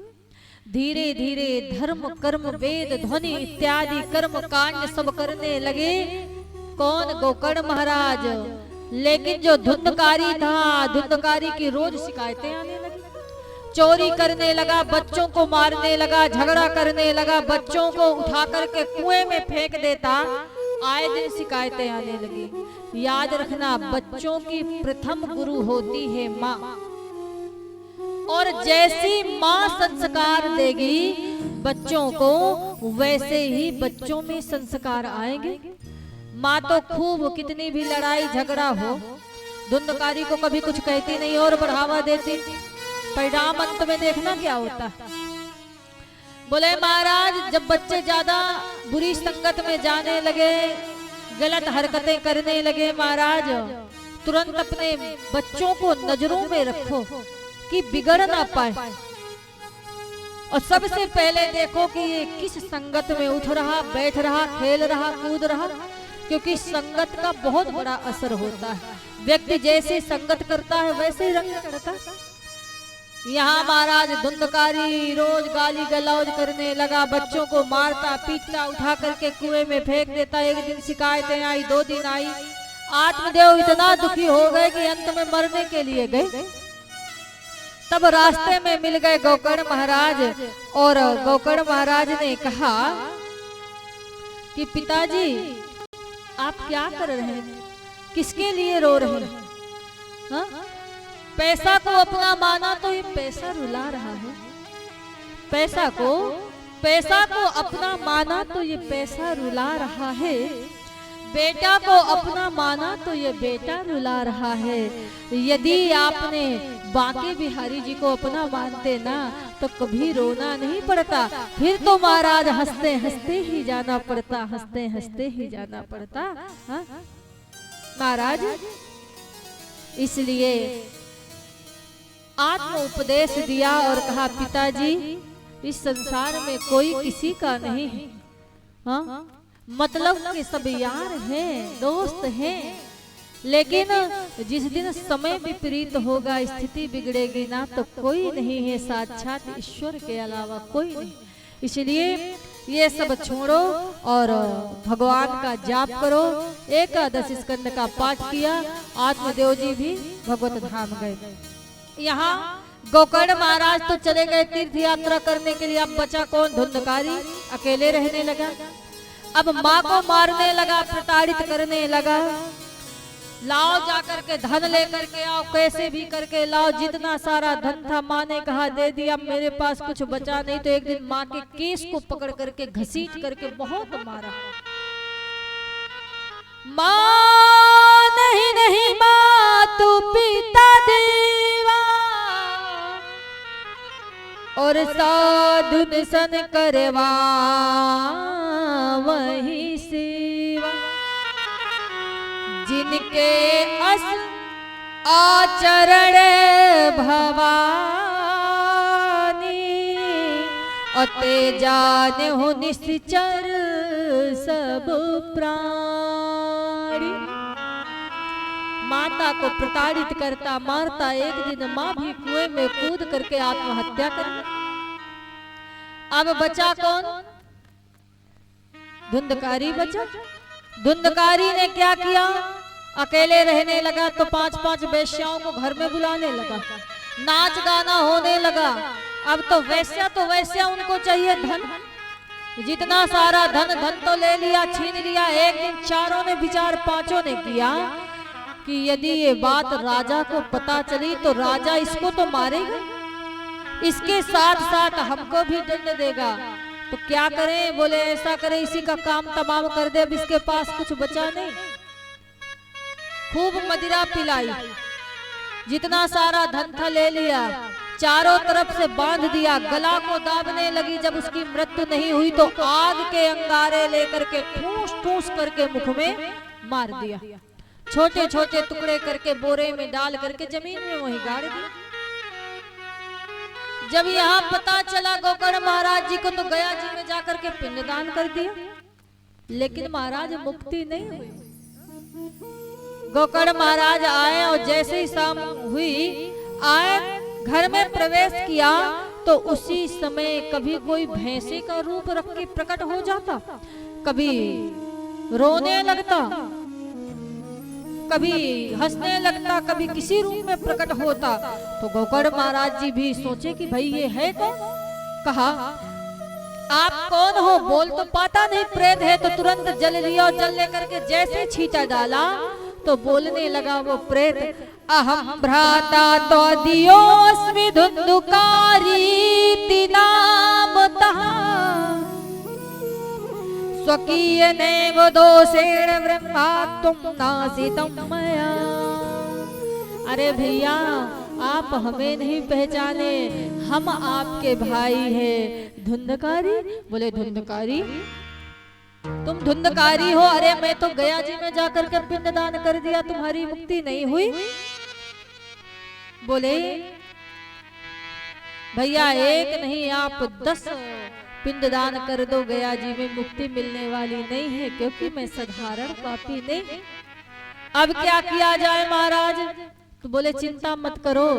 Speaker 1: धीरे धीरे धर्म कर्म वेद ध्वनि इत्यादि कर्म कांड सब करने लगे। कौन? गोकर्ण महाराज। लेकिन जो धुंधकारी था, धुंधकारी की रोज शिकायतें आने लगी। चोरी करने लगा, बच्चों को मारने लगा, झगड़ा करने लगा, बच्चों को उठा करके कुएं में फेंक देता। आए दिन शिकायतें आने लगी। याद रखना, बच्चों की प्रथम गुरु होती है माँ, और जैसी माँ संस्कार देगी बच्चों को, वैसे ही बच्चों में संस्कार आएंगे। माँ तो खूब कितनी भी लड़ाई झगड़ा हो, धुंधकारी को कभी कुछ कहती नहीं और बढ़ावा देती। परिणाम अंत में देखना क्या होता है। बोले महाराज जब बच्चे ज्यादा बुरी संगत में जाने लगे, गलत हरकतें करने लगे, महाराज तुरंत अपने बच्चों को नजरों में रखो कि बिगड़ ना पाए, और सबसे पहले देखो कि ये किस संगत में उठ रहा, बैठ रहा, खेल रहा, कूद रहा। क्योंकि संगत का बहुत बड़ा असर होता है। व्यक्ति जैसे संगत करता है वैसे ही रंग चढ़ता है। यहाँ महाराज धुंधकारी रोज गाली गलौज करने लगा, बच्चों को मारता पीटता, उठा करके कुएं में फेंक देता। एक दिन शिकायतें आई, 2 दिन आई। आत्मदेव इतना दुखी हो गए कि अंत में मरने के लिए गए। तब रास्ते में मिल गए गोकर्ण महाराज, और गोकर्ण महाराज ने कहा कि पिताजी आप क्या कर रहे हैं, किसके लिए रो रहे हैं? हाँ? पैसा को अपना माना तो ये पैसा रुला रहा है। पैसा को अपना माना तो ये पैसा रुला रहा है। बेटा को अपना माना तो ये बेटा रुला रहा है। यदि आपने बांके बिहारी जी को अपना मानते ना तो कभी रोना नहीं पड़ता, फिर तो महाराज हंसते हंसते ही जाना पड़ता, हंसते हंसते ही जाना पड़ता। हाँ? महाराज इसलिए आत्म उपदेश दिया और कहा पिताजी इस संसार में कोई किसी का नहीं है। हाँ? मतलब के सब यार हैं, दोस्त हैं, लेकिन जिस दिन समय विपरीत होगा, स्थिति बिगड़ेगी ना तो कोई नहीं है, साक्षात ईश्वर के अलावा कोई नहीं। इसलिए ये सब छोड़ो और भगवान का जाप करो। 11 स्कंद का पाठ किया। आत्मदेव जी भी भगवत धाम गए। यहाँ गोकर्ण महाराज तो चले गए तीर्थ यात्रा करने के लिए। अब बचा कौन? धुंधकारी अकेले रहने लगा। अब माँ को मारने लगा, प्रताड़ित करने लगा। लाओ जाकर के धन लेकर के आओ, कैसे भी करके लाओ। जितना सारा धन था माँ ने कहा दे दिया, मेरे पास कुछ बचा नहीं। तो एक दिन माँ के केस को पकड़ करके घसीट करके बहुत मारा। माँ नहीं नहीं माँ तू पिता देवा, और साधु सन करवा वही सेवा। जिनके अस आचरण भवानी, अते जाने हो निश्चर सब प्राणी। माता को प्रताड़ित करता मारता। एक दिन माँ भी कुएं में कूद करके आत्महत्या कर। अब बचा कौन? धुंधकारी बचा। धुंधकारी ने क्या किया? अकेले रहने लगा तो 5-5 वेश्याओं को घर में बुलाने लगा। नाच गाना होने लगा। अब तो वैश्या उनको चाहिए धन। जितना सारा धन तो ले लिया, छीन लिया। एक दिन चारों ने विचार, 5 ने किया कि यदि ये बात राजा को पता चली तो राजा इसको तो मारेगा, इसके साथ साथ हमको भी दंड देगा। तो क्या करें? बोले ऐसा करें इसी का काम तमाम कर दे। अब इसके पास कुछ बचा नहीं। खूब मदिरा पिलाई, जितना सारा धन था ले लिया, चारों तरफ से बांध दिया, गला को दाबने लगी। जब उसकी मृत्यु नहीं हुई तो आग के अंगारे लेकर के ठूस ठूस करके मुख में मार दिया। छोटे छोटे टुकड़े करके बोरे में डाल करके जमीन में वहीं गाड़ दिया। जब यहाँ पता चला गोकर्ण महाराज जी को तो गया जी में जाकर के पिंडदान कर दिया, लेकिन महाराज मुक्ति नहीं हुई। गोकर्ण महाराज आए और जैसे ही शाम हुई, आए घर में प्रवेश किया तो उसी समय कभी कोई भैंसे का रूप रख के प्रकट हो जाता, कभी रोने लगता, कभी हंसने लगता, कभी किसी रूप में प्रकट होता। तो गोकर्ण महाराज जी भी सोचे कि भाई ये है कौन? कहा आप कौन हो? बोल तो पाता नहीं, प्रेत है। तो तुरंत जल लिया और जल लेकर के जैसे छींटा डाला तो बोलने लगा वो प्रेत, अहम भ्राता तो दियोस्मि धुंधुकारी नामतः स्वकीय नैव दोषेण ब्रह्मा तुम नासितम मया। अरे भैया आप हमें नहीं पहचाने, हम आपके भाई हैं। धुंधकारी? बोले धुंधकारी? तुम धुंधकारी हो? अरे मैं तो गया जी में जाकर के पिंडदान कर दिया, तुम्हारी मुक्ति नहीं हुई। बोले भैया एक नहीं आप 10 पिंडदान कर दो, गया जी में मुक्ति मिलने वाली नहीं है, क्योंकि मैं साधारण पापी नहीं। अब क्या किया जाए महाराज? तो बोले चिंता मत करो,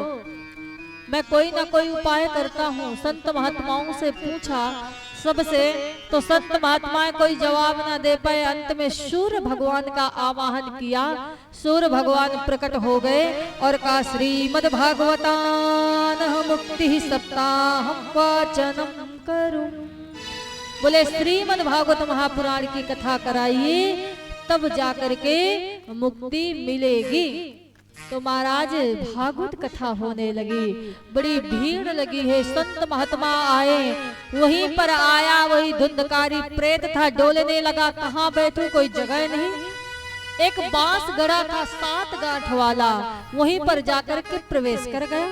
Speaker 1: मैं कोई ना कोई उपाय करता हूँ। संत महात्माओं से पूछा सबसे, तो संत महात्माएं कोई जवाब ना दे पाए। अंत में सूर्य भगवान का आवाहन किया, सूर्य भगवान प्रकट हो गए और कहा श्रीमद् भागवतान मुक्ति सप्ताहम वाचनम करूं। बोले श्रीमद् भागवत महापुराण की कथा कराइए, तब जाकर के मुक्ति मिलेगी। तो महाराज भागवत कथा होने लगी, बड़ी भीड़ लगी है, संत महात्मा आए। वहीं पर आया वही धुंधकारी प्रेत था, डोलने लगा, कहाँ बैठूं कोई जगह नहीं। एक बांस गड़ा था 7 गांठ वाला, वहीं पर जाकर के प्रवेश कर गया।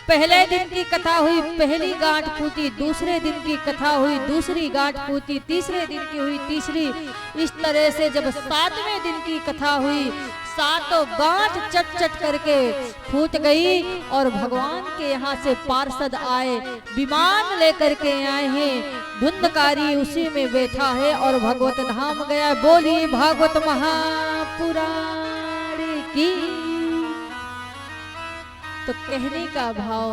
Speaker 1: पहले दिन की कथा हुई, पहली गांठ फूटी, दूसरे दिन की कथा हुई, दूसरी गांठ फूटी, तीसरे दिन की हुई तीसरी। इस तरह से जब 7वें दिन की कथा हुई, 7 गांठ चट चट करके फूट गई और भगवान के यहाँ से पार्षद आए, विमान लेकर के आए हैं। धुंधकारी उसी में बैठा है और भगवत धाम गया। बोलिए भागवत महापुराण की। तो कहने का भाव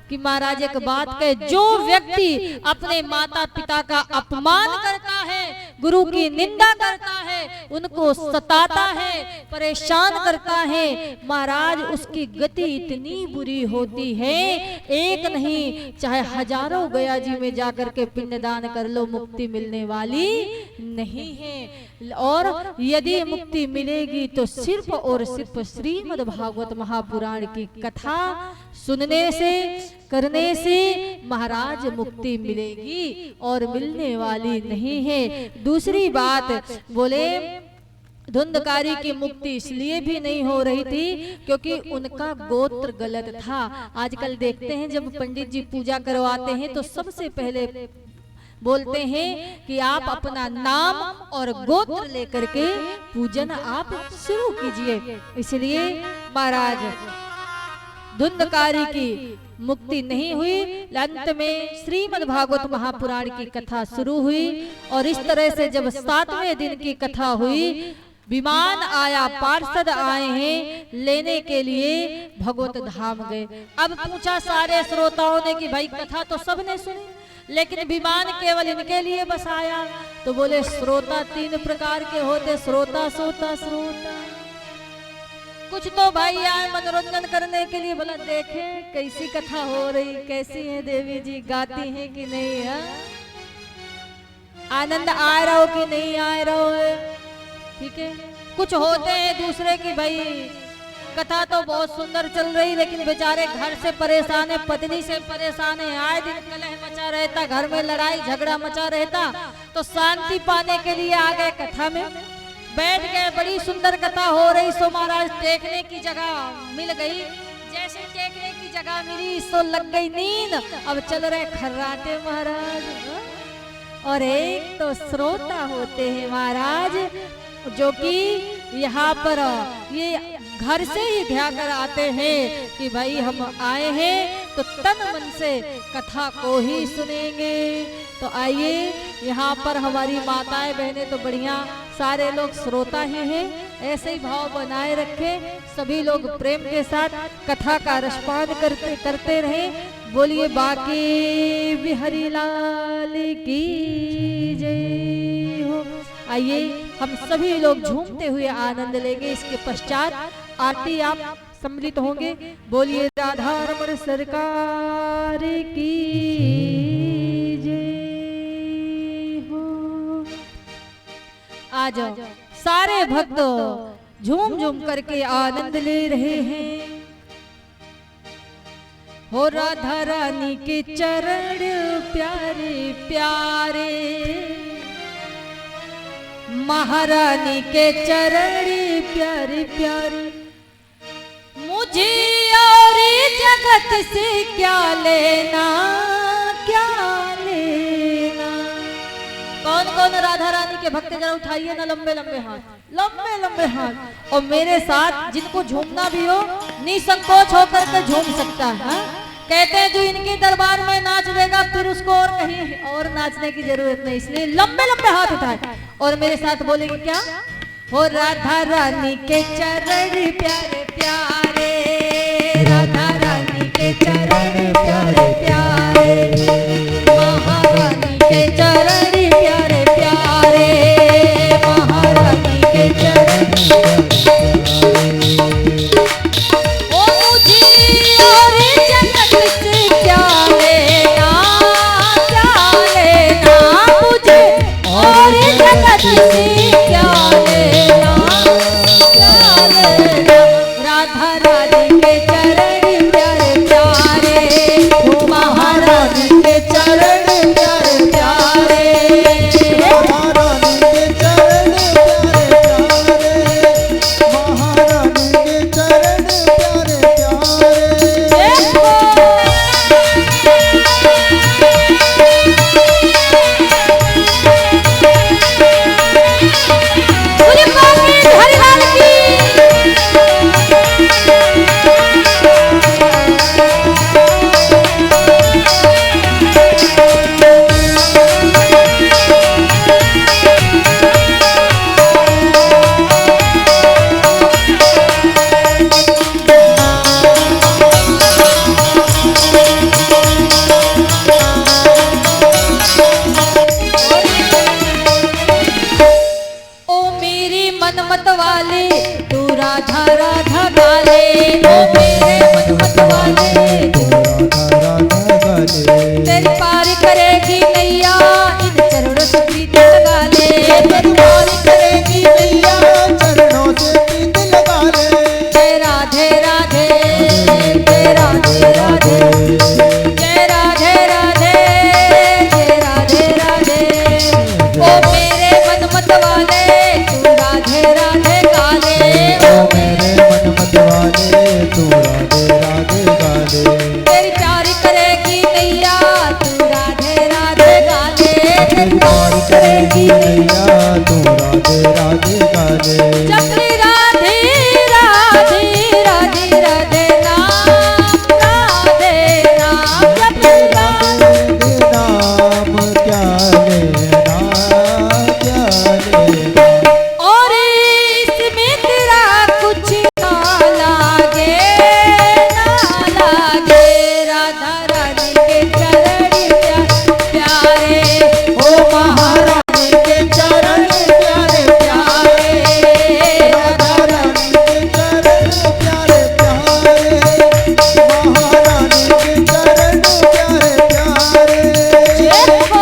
Speaker 1: कि महाराज एक बात कहे, जो व्यक्ति अपने माता पिता का अपमान करता है, गुरु की निंदा करता है, उनको सताता है, परेशान करता है, महाराज उसकी गति इतनी बुरी होती है, एक नहीं चाहे हजारों गया जी में जाकर के पिंडदान कर लो, मुक्ति मिलने वाली नहीं है। और यदि मुक्ति मिलेगी तो सिर्फ और सिर्फ श्रीमद् भागवत महापुराण की कथा सुनने से, करने से महाराज मुक्ति मिलेगी और मिलने वाली नहीं है। दूसरी बात बोले, धुंधकारी की मुक्ति इसलिए भी नहीं हो रही थी क्योंकि उनका गोत्र गलत था। आजकल देखते हैं जब पंडित जी पूजा करवाते हैं तो सबसे पहले बोलते हैं कि आप अपना नाम और गोत्र लेकर के पूजन आप शुरू कीजिए। इसलिए महाराज धुंधकारी की मुक्ति नहीं हुई। अंत में श्रीमद् भागवत महापुराण की कथा शुरू हुई और इस तरह से जब 7वें दिन की कथा हुई, विमान आया, पार्षद आए हैं लेने के लिए, भगवत धाम गए। अब पूछा सारे श्रोताओं ने कि भाई कथा तो सबने सुनी, लेकिन विमान केवल इनके लिए बस आया। तो बोले श्रोता 3 प्रकार के होते, श्रोता, सोता, श्रोता। कुछ तो भाई आए मनोरंजन करने के लिए, बोला देखे कैसी कथा हो रही, कैसी है देवी जी, गाती है कि नहीं है, आनंद आ रहा हो कि नहीं आ रहा हो, ठीक है। कुछ होते हैं दूसरे की भाई कथा तो बहुत सुंदर चल रही, लेकिन बेचारे घर से परेशान है, पत्नी से परेशान है, आए दिन कलह मचा रहता, घर में लड़ाई झगड़ा मचा रहता, तो शांति पाने के लिए आ गए कथा में, बैठ गए। बड़ी सुंदर कथा हो रही, सो महाराज टेकने की जगह मिल गई। जैसे टेकने की जगह मिली सो लग गई नींद। अब चल रहे खर्राटे महाराज, और एक तो श्रोता होते हैं महाराज जो कि यहाँ पर ये घर से ही ध्यान कर आते हैं कि भाई हम आए हैं तो तन मन से कथा को ही सुनेंगे। तो आइए यहाँ पर हमारी माताएं बहनें तो बढ़िया सारे लोग श्रोता ही हैं, ऐसे ही भाव बनाए रखें, सभी लोग प्रेम के साथ कथा का रसपान करते रहें। बोलिए बाकी बिहारी लाल की जय हो। आइए हम सभी लोग झूमते हुए आनंद लेंगे। इसके पश्चात आरती आप सम्मिलित होंगे। बोलिए राधा रमण सरकार की जय हो। आ जाओ सारे भक्त झूम झूम करके आनंद ले रहे हैं। हो राधा रानी के चरण प्यारे प्यारे, महारानी के चरण प्यारे प्यारे, मुझे और जगत से क्या लेना क्या लेना। कौन कौन राधा रानी के भक्त जरा उठाइए ना लंबे लंबे हाथ, लंबे लंबे हाथ। और मेरे साथ जिनको झूमना भी हो निसंकोच होकर के झूम सकता है। कहते हैं जो इनके दरबार में नाच देगा फिर उसको और कहीं और नाचने की जरूरत नहीं, इसलिए लंबे लंबे हाथ उठाए और मेरे साथ बोलेंगे क्या? हो राधा रानी के चरण प्यारे प्यारे, राधा रानी के चरण प्यारे प्यारे, महारानी के चरण प्यारे प्यारे, महारानी के चरण ओ मुझे और जगत से क्या लेना, क्या लेना मुझे और जगत से क्या लेना, क्या लेना। राधा रानी के चरण प्यारे प्यारे, ओ महारानी के चरण प्यारे प्यारे,
Speaker 3: महारानी के चरण प्यारे प्यारे, महारानी के चरण प्यारे प्यारे।
Speaker 1: बोले बाकी हरिलाल की। ओ मेरी मनमत वाले तू राधा राधा गाले, ओ मेरे मनमत वाले तू
Speaker 3: राधा राधा गाले,
Speaker 1: तेरी पारी करेगी नैया इन चरणों से प्रीत लगा ले, तेरी पारी करेगी नैया।
Speaker 3: चरणों से प्रीत लगा ले।
Speaker 1: जय राधे राधे, जय राधे राधे, जय राधे राधे, जय राधे राधे। ओ मेरे मनमत वाले तू राधे राधे गाले,
Speaker 3: ओ मेरे मनमत वाले तू राधे राधे गाले,
Speaker 1: तेरी प्यारी करेगी नैया तू राधे राधे गाले,
Speaker 3: तेरी प्यारी करेगी नैया तू राधे राधे गाले।
Speaker 1: चक्री राधे राधे राधे राधे नाम, राधे नाम, चक्री राधे।
Speaker 3: नाम क्या लेना, क्या लेना।
Speaker 1: और इसमें तेरा कुछ ना लागे, ना लागे। राधा रानी के चरण प्यारे, ओ महारानी के चरण प्यारे प्यारे,
Speaker 3: राधा रानी के चरण प्यारे प्यारे, महारानी के चरण प्यारे प्यारे।
Speaker 1: देखो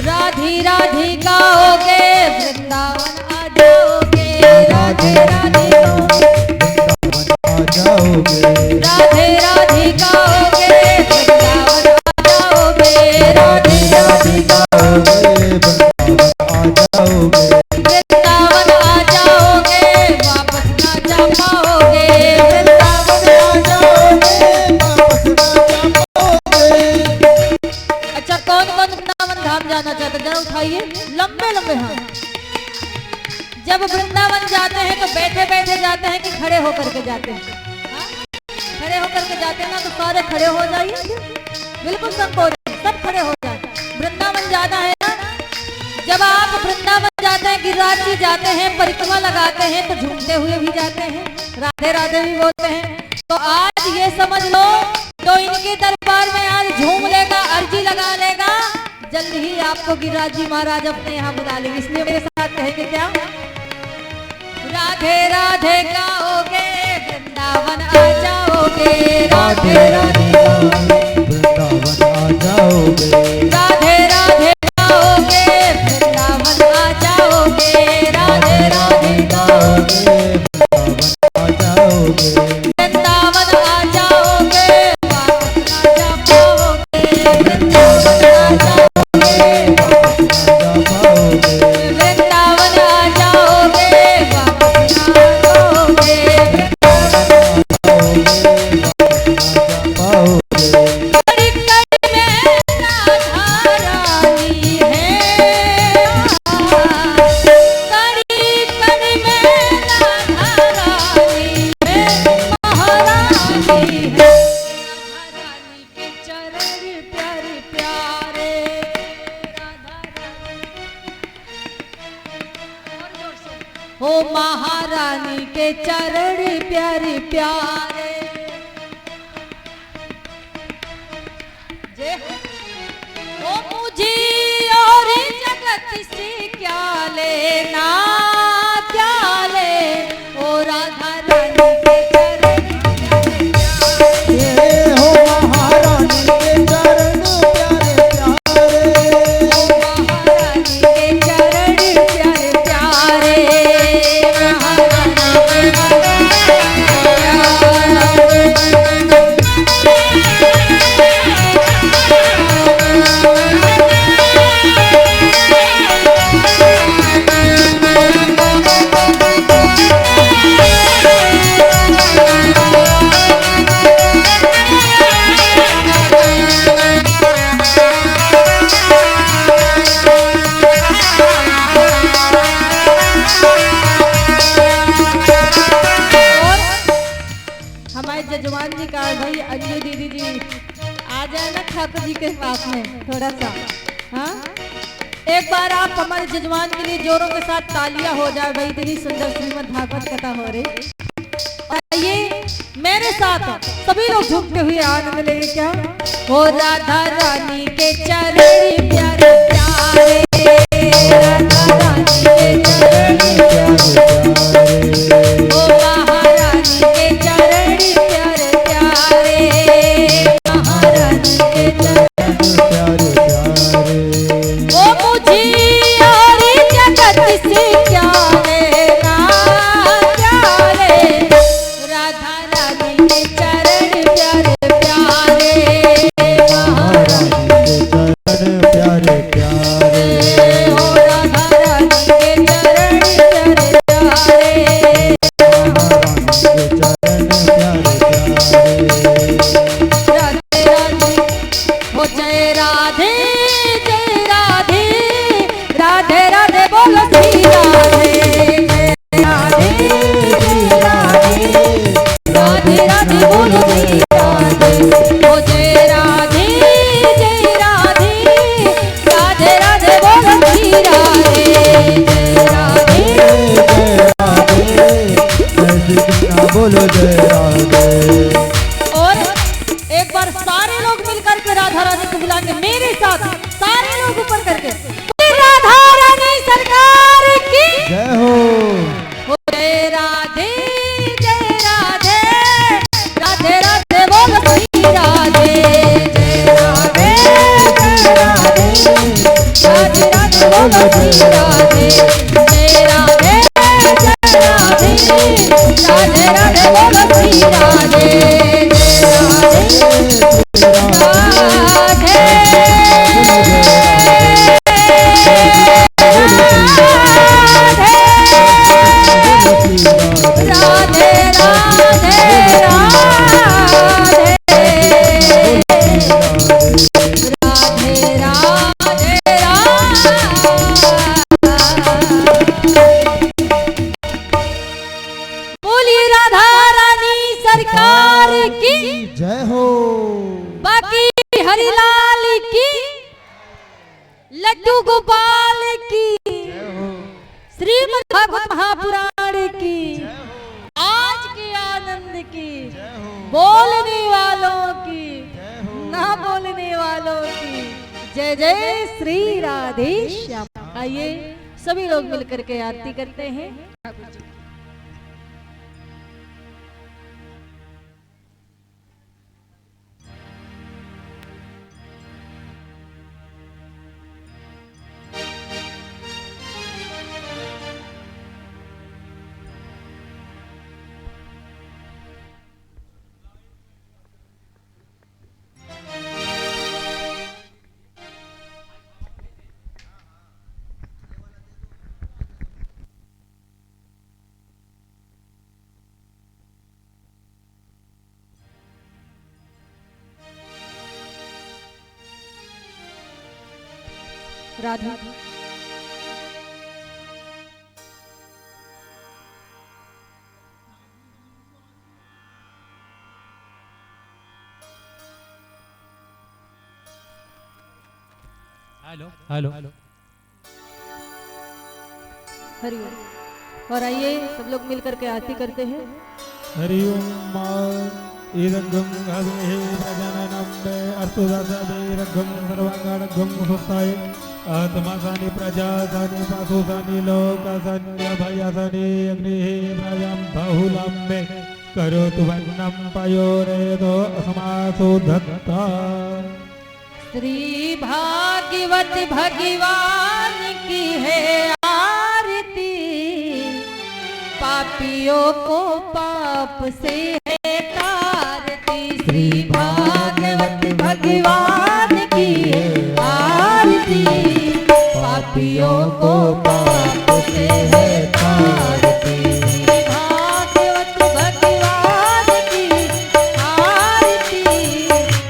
Speaker 1: राधी राधी गाओगे वृंदावन आ जाओगे, राधे राधे गाओगे,
Speaker 3: वृंदावन आ जाओगे,
Speaker 1: राधे राधे गाओगे वृंदावन आ जाओगे, राधे राधे
Speaker 3: आओगे वृंदावन आ जाओगे,
Speaker 1: वृंदावन आ जाओगे वापस ना जा पाओगे, वृंदावन आ जाओगे।
Speaker 3: वापस ना जा पाओगे।
Speaker 1: अच्छा कौन कौन वृंदावन धाम जाना चाहते हैं? जरा उठाइए लंबे लंबे हाथ। जब वृंदावन जाते हैं तो बैठे बैठे जाते हैं कि खड़े होकर के जाते हैं? हाँ? खड़े होकर के जाते हैं ना, तो सारे खड़े हो जाइए, बिल्कुल संकोच, सब खड़े हो जाए। वृंदावन जाना है ना, जब आप वृंदावन जाते हैं, गिरिराज जी जाते हैं, परिक्रमा लगाते हैं तो झूमते हुए भी जाते हैं, राधे राधे भी बोलते हैं। तो आज ये समझ लो, तो इनके दरबार में आज झूम लेगा, अर्जी लगा लेगा, जल्द ही आपको गिरिराज जी महाराज अपने यहाँ बुला लेंगे। इसलिए मेरे साथ कहेंगे क्या? राधे राधे गाओगे वृंदावन आ जाओगे, राधे राधे गाओगे
Speaker 3: वृंदावन आ जाओगे,
Speaker 1: राधे राधे गाओगे वृंदावन आ जाओगे, राधे राधे गाओगे
Speaker 3: वृंदावन आ जाओगे,
Speaker 1: वृंदावन आ जाओगे वापस ना जा पाओगे, वृंदावन आ हो महारानी के चरण प्यारे प्यारे हो मुझे और जगत से क्या लेना क्या ले ओ राधा रानी के चरण
Speaker 3: ये हो महारानी के चरण प्यारे प्यारे
Speaker 1: महारानी के चरण प्यारे प्यारे हमारे जजमान जी का भाई अंजू दीदी जी आ जाए ना ठाकुर जी के पास में थोड़ा सा। हाँ एक बार आप हमारे जजमान के लिए जोरों के साथ तालियां हो जाए भाई, इतनी सुंदर श्रीमद् भागवत कथा हो रही। आइए मेरे साथ सभी लोग झुकते हुए आनंद लेंगे क्या। हो राधा रानी के चरण प्यारे प्यारे राधा रानी के चरण ओ महारानी के चरण प्यारे प्यारे महारानी के चरण
Speaker 3: प्यारे प्यारे
Speaker 1: ओ मुझे और जगत से क्या लेना क्या ले राधा रानी के चरण प्यारे प्यारे महारानी
Speaker 3: प्यारे प्यारे
Speaker 1: ओ राधा रानी के चरण प्यारे प्यारे राधे राधे हो जय राधे राधे राधे बोलो श्री राधे राधे राधे राधे बोलो श्री राधे हो जय राधे राधे राधे बोलो श्री राधे राधे
Speaker 3: बोलो जय राधे।
Speaker 1: और एक बार सारे लोग मिलकर के राधा रानी को बुला के मेरे साथ सारे लोग ऊपर करके राधा रानी सरकार की
Speaker 3: जय हो
Speaker 1: जय राधे राधे राधे राधे बोलो श्री राधे जय राधे राधे राधे राधे बोलो श्री राधे जय राधे राधे राधे राधे बोलो श्री राधे राधे राधे बोलिए राधा रानी सरकार की
Speaker 3: जय हो
Speaker 1: बाकी हरिलाल की लड्डू गोपाल की श्रीमद् भागवत महापुराण की आज के आनंद की बोलने वालों की ना बोलने वालों की जय जय श्री राधे श्याम। आइए सभी लोग मिलकर के आरती करते हैं। राधा
Speaker 2: हेलो हेलो
Speaker 1: हरि ओम। और आइए सब लोग मिल करके आरती करते हैं।
Speaker 2: हरि ओम ईरंगम गाधे प्रजाननम अर्थुदासादेरंगम सर्वांगारंगम सुस्ताय आत्मासानि प्रजासानि पासुसानि लोकासानि अभयासानि अग्निः प्रजां बाहुलाम्बे करोतु वर्णं पयोरेदो असमासो धत्ता।
Speaker 1: श्री भागवत भगवान की है आरती, पापियों को पाप से है तारती। श्री भागवत भगवान की है आरती, पापियों को पाप से है तारती। श्री भागवत भगवान की आरती,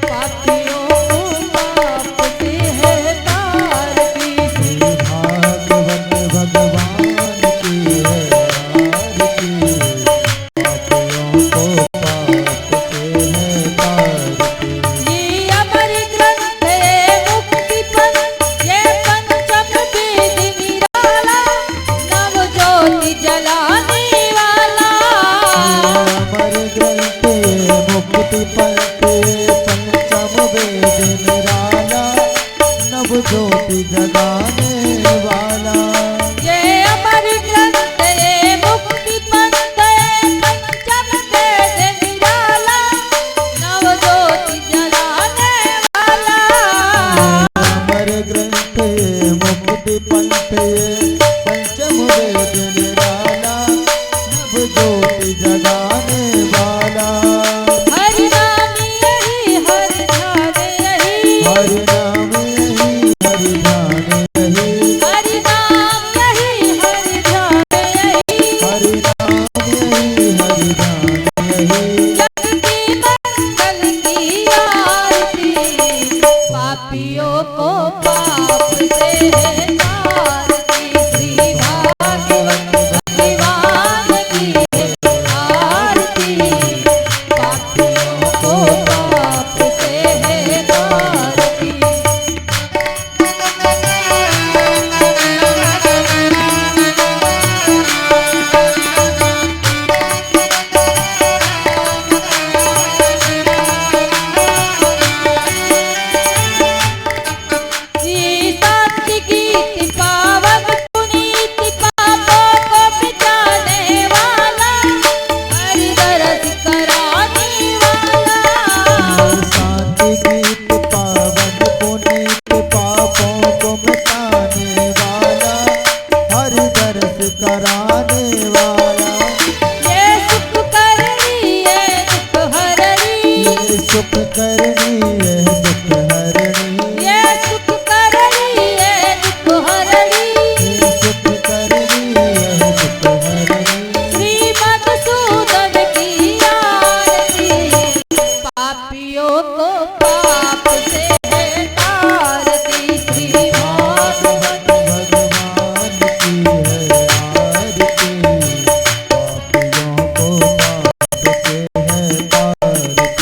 Speaker 1: पापियों को पाप से है तारती।
Speaker 3: श्री भागवत भगवान की है आरती, पापियों को पाप से है तारती।
Speaker 1: ये अमर ग्रंथ है मुक्ति पंथ, ये पंचम वेद निराला, नव ज्योति जलाने वाला।
Speaker 3: अमर ग्रंथ मुक्ति पंथ, पंचम वेद निराला, नव ज्योति जगाने वाला।
Speaker 1: ये अमर ग्रंथ है मुक्ति पंथ, ये पंचम वेद निराला, नव ज्योति जलाने वाला।
Speaker 3: अमर ग्रंथ मुक्ति पंथ, पंचम वेद निराला, नव ज्योति जगाने वाला।
Speaker 1: हरि नाम यही हरि ध्यान यही,
Speaker 3: हरि नाम यही हरि ध्यान यही,
Speaker 1: हरि नाम यही हरि ध्यान यही।
Speaker 3: हरि नाम यही हरि ध्यान यही।
Speaker 1: जग की मंगल की आरती, पापियों को पाप से है तारती। श्री भागवत भगवान की है आरती, पापियों को पाप से है तारती। जी सत्य गीत पावन पुनीत, पापों को मिटाने वाला, हरि दरस कराने वाला।
Speaker 3: शांति गीत पावन पुनीत, पापों को मिटाने वाला, हरि दर्श कराने वाला।
Speaker 1: ये सुख करनी है दुख हरणी,
Speaker 3: ये सुख करनी है दुख हरणी,
Speaker 1: ये सुख करनी है दुख हरणी।
Speaker 3: ये सुख करनी है दुख हरणी।
Speaker 1: श्री मधुसूदन की आरती, पापियों को पाप से है तारती। श्री भागवत
Speaker 3: भगवान की है आरती, पापियों को पाप से है तारती।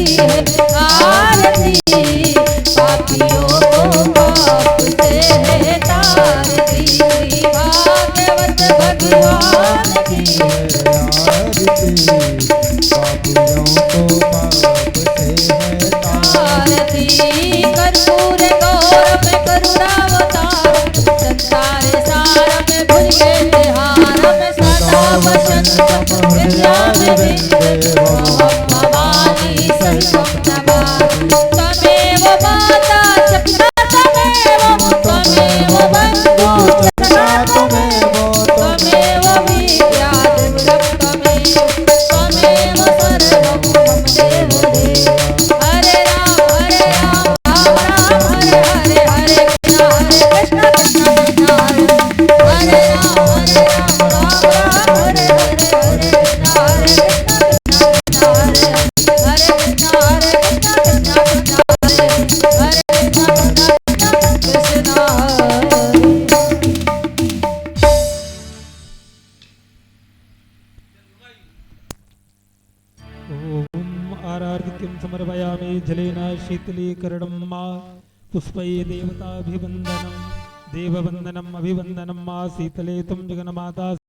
Speaker 1: है आरती, पापियों को पाप से है तारती, श्री भागवत भगवान की आरती। कर्पूर गौर में करुणावतार, संसार सार में भुज गए हार में सदा वसंत विद्या में विद्ये भवानी सर्वं नमामि। त्वमेव माता चक्रा त्वमेव बन्धु चक्रा त्वमेव विद्या दुर्गं त्वमेव सर्वं मम देव देव। हरे राम राम राम हरे हरे, हरे कृष्ण कृष्ण कृष्ण हरे हरे, हरे राम राम राम हरे हरे, हरे कृष्ण कृष्ण कृष्ण हरे हरे, हरे कृष्ण कृष्ण कृष्ण हरे हरे, हरे कृष्ण कृष्ण हरे।
Speaker 2: ओम आरार्घ्यं समर्पयामि जलेन शीतलीकरणं मा पुष्पै देवताभिवन्दनं देववन्दनम् अभिवन्दनं मा शीतले त्वं जगन्माता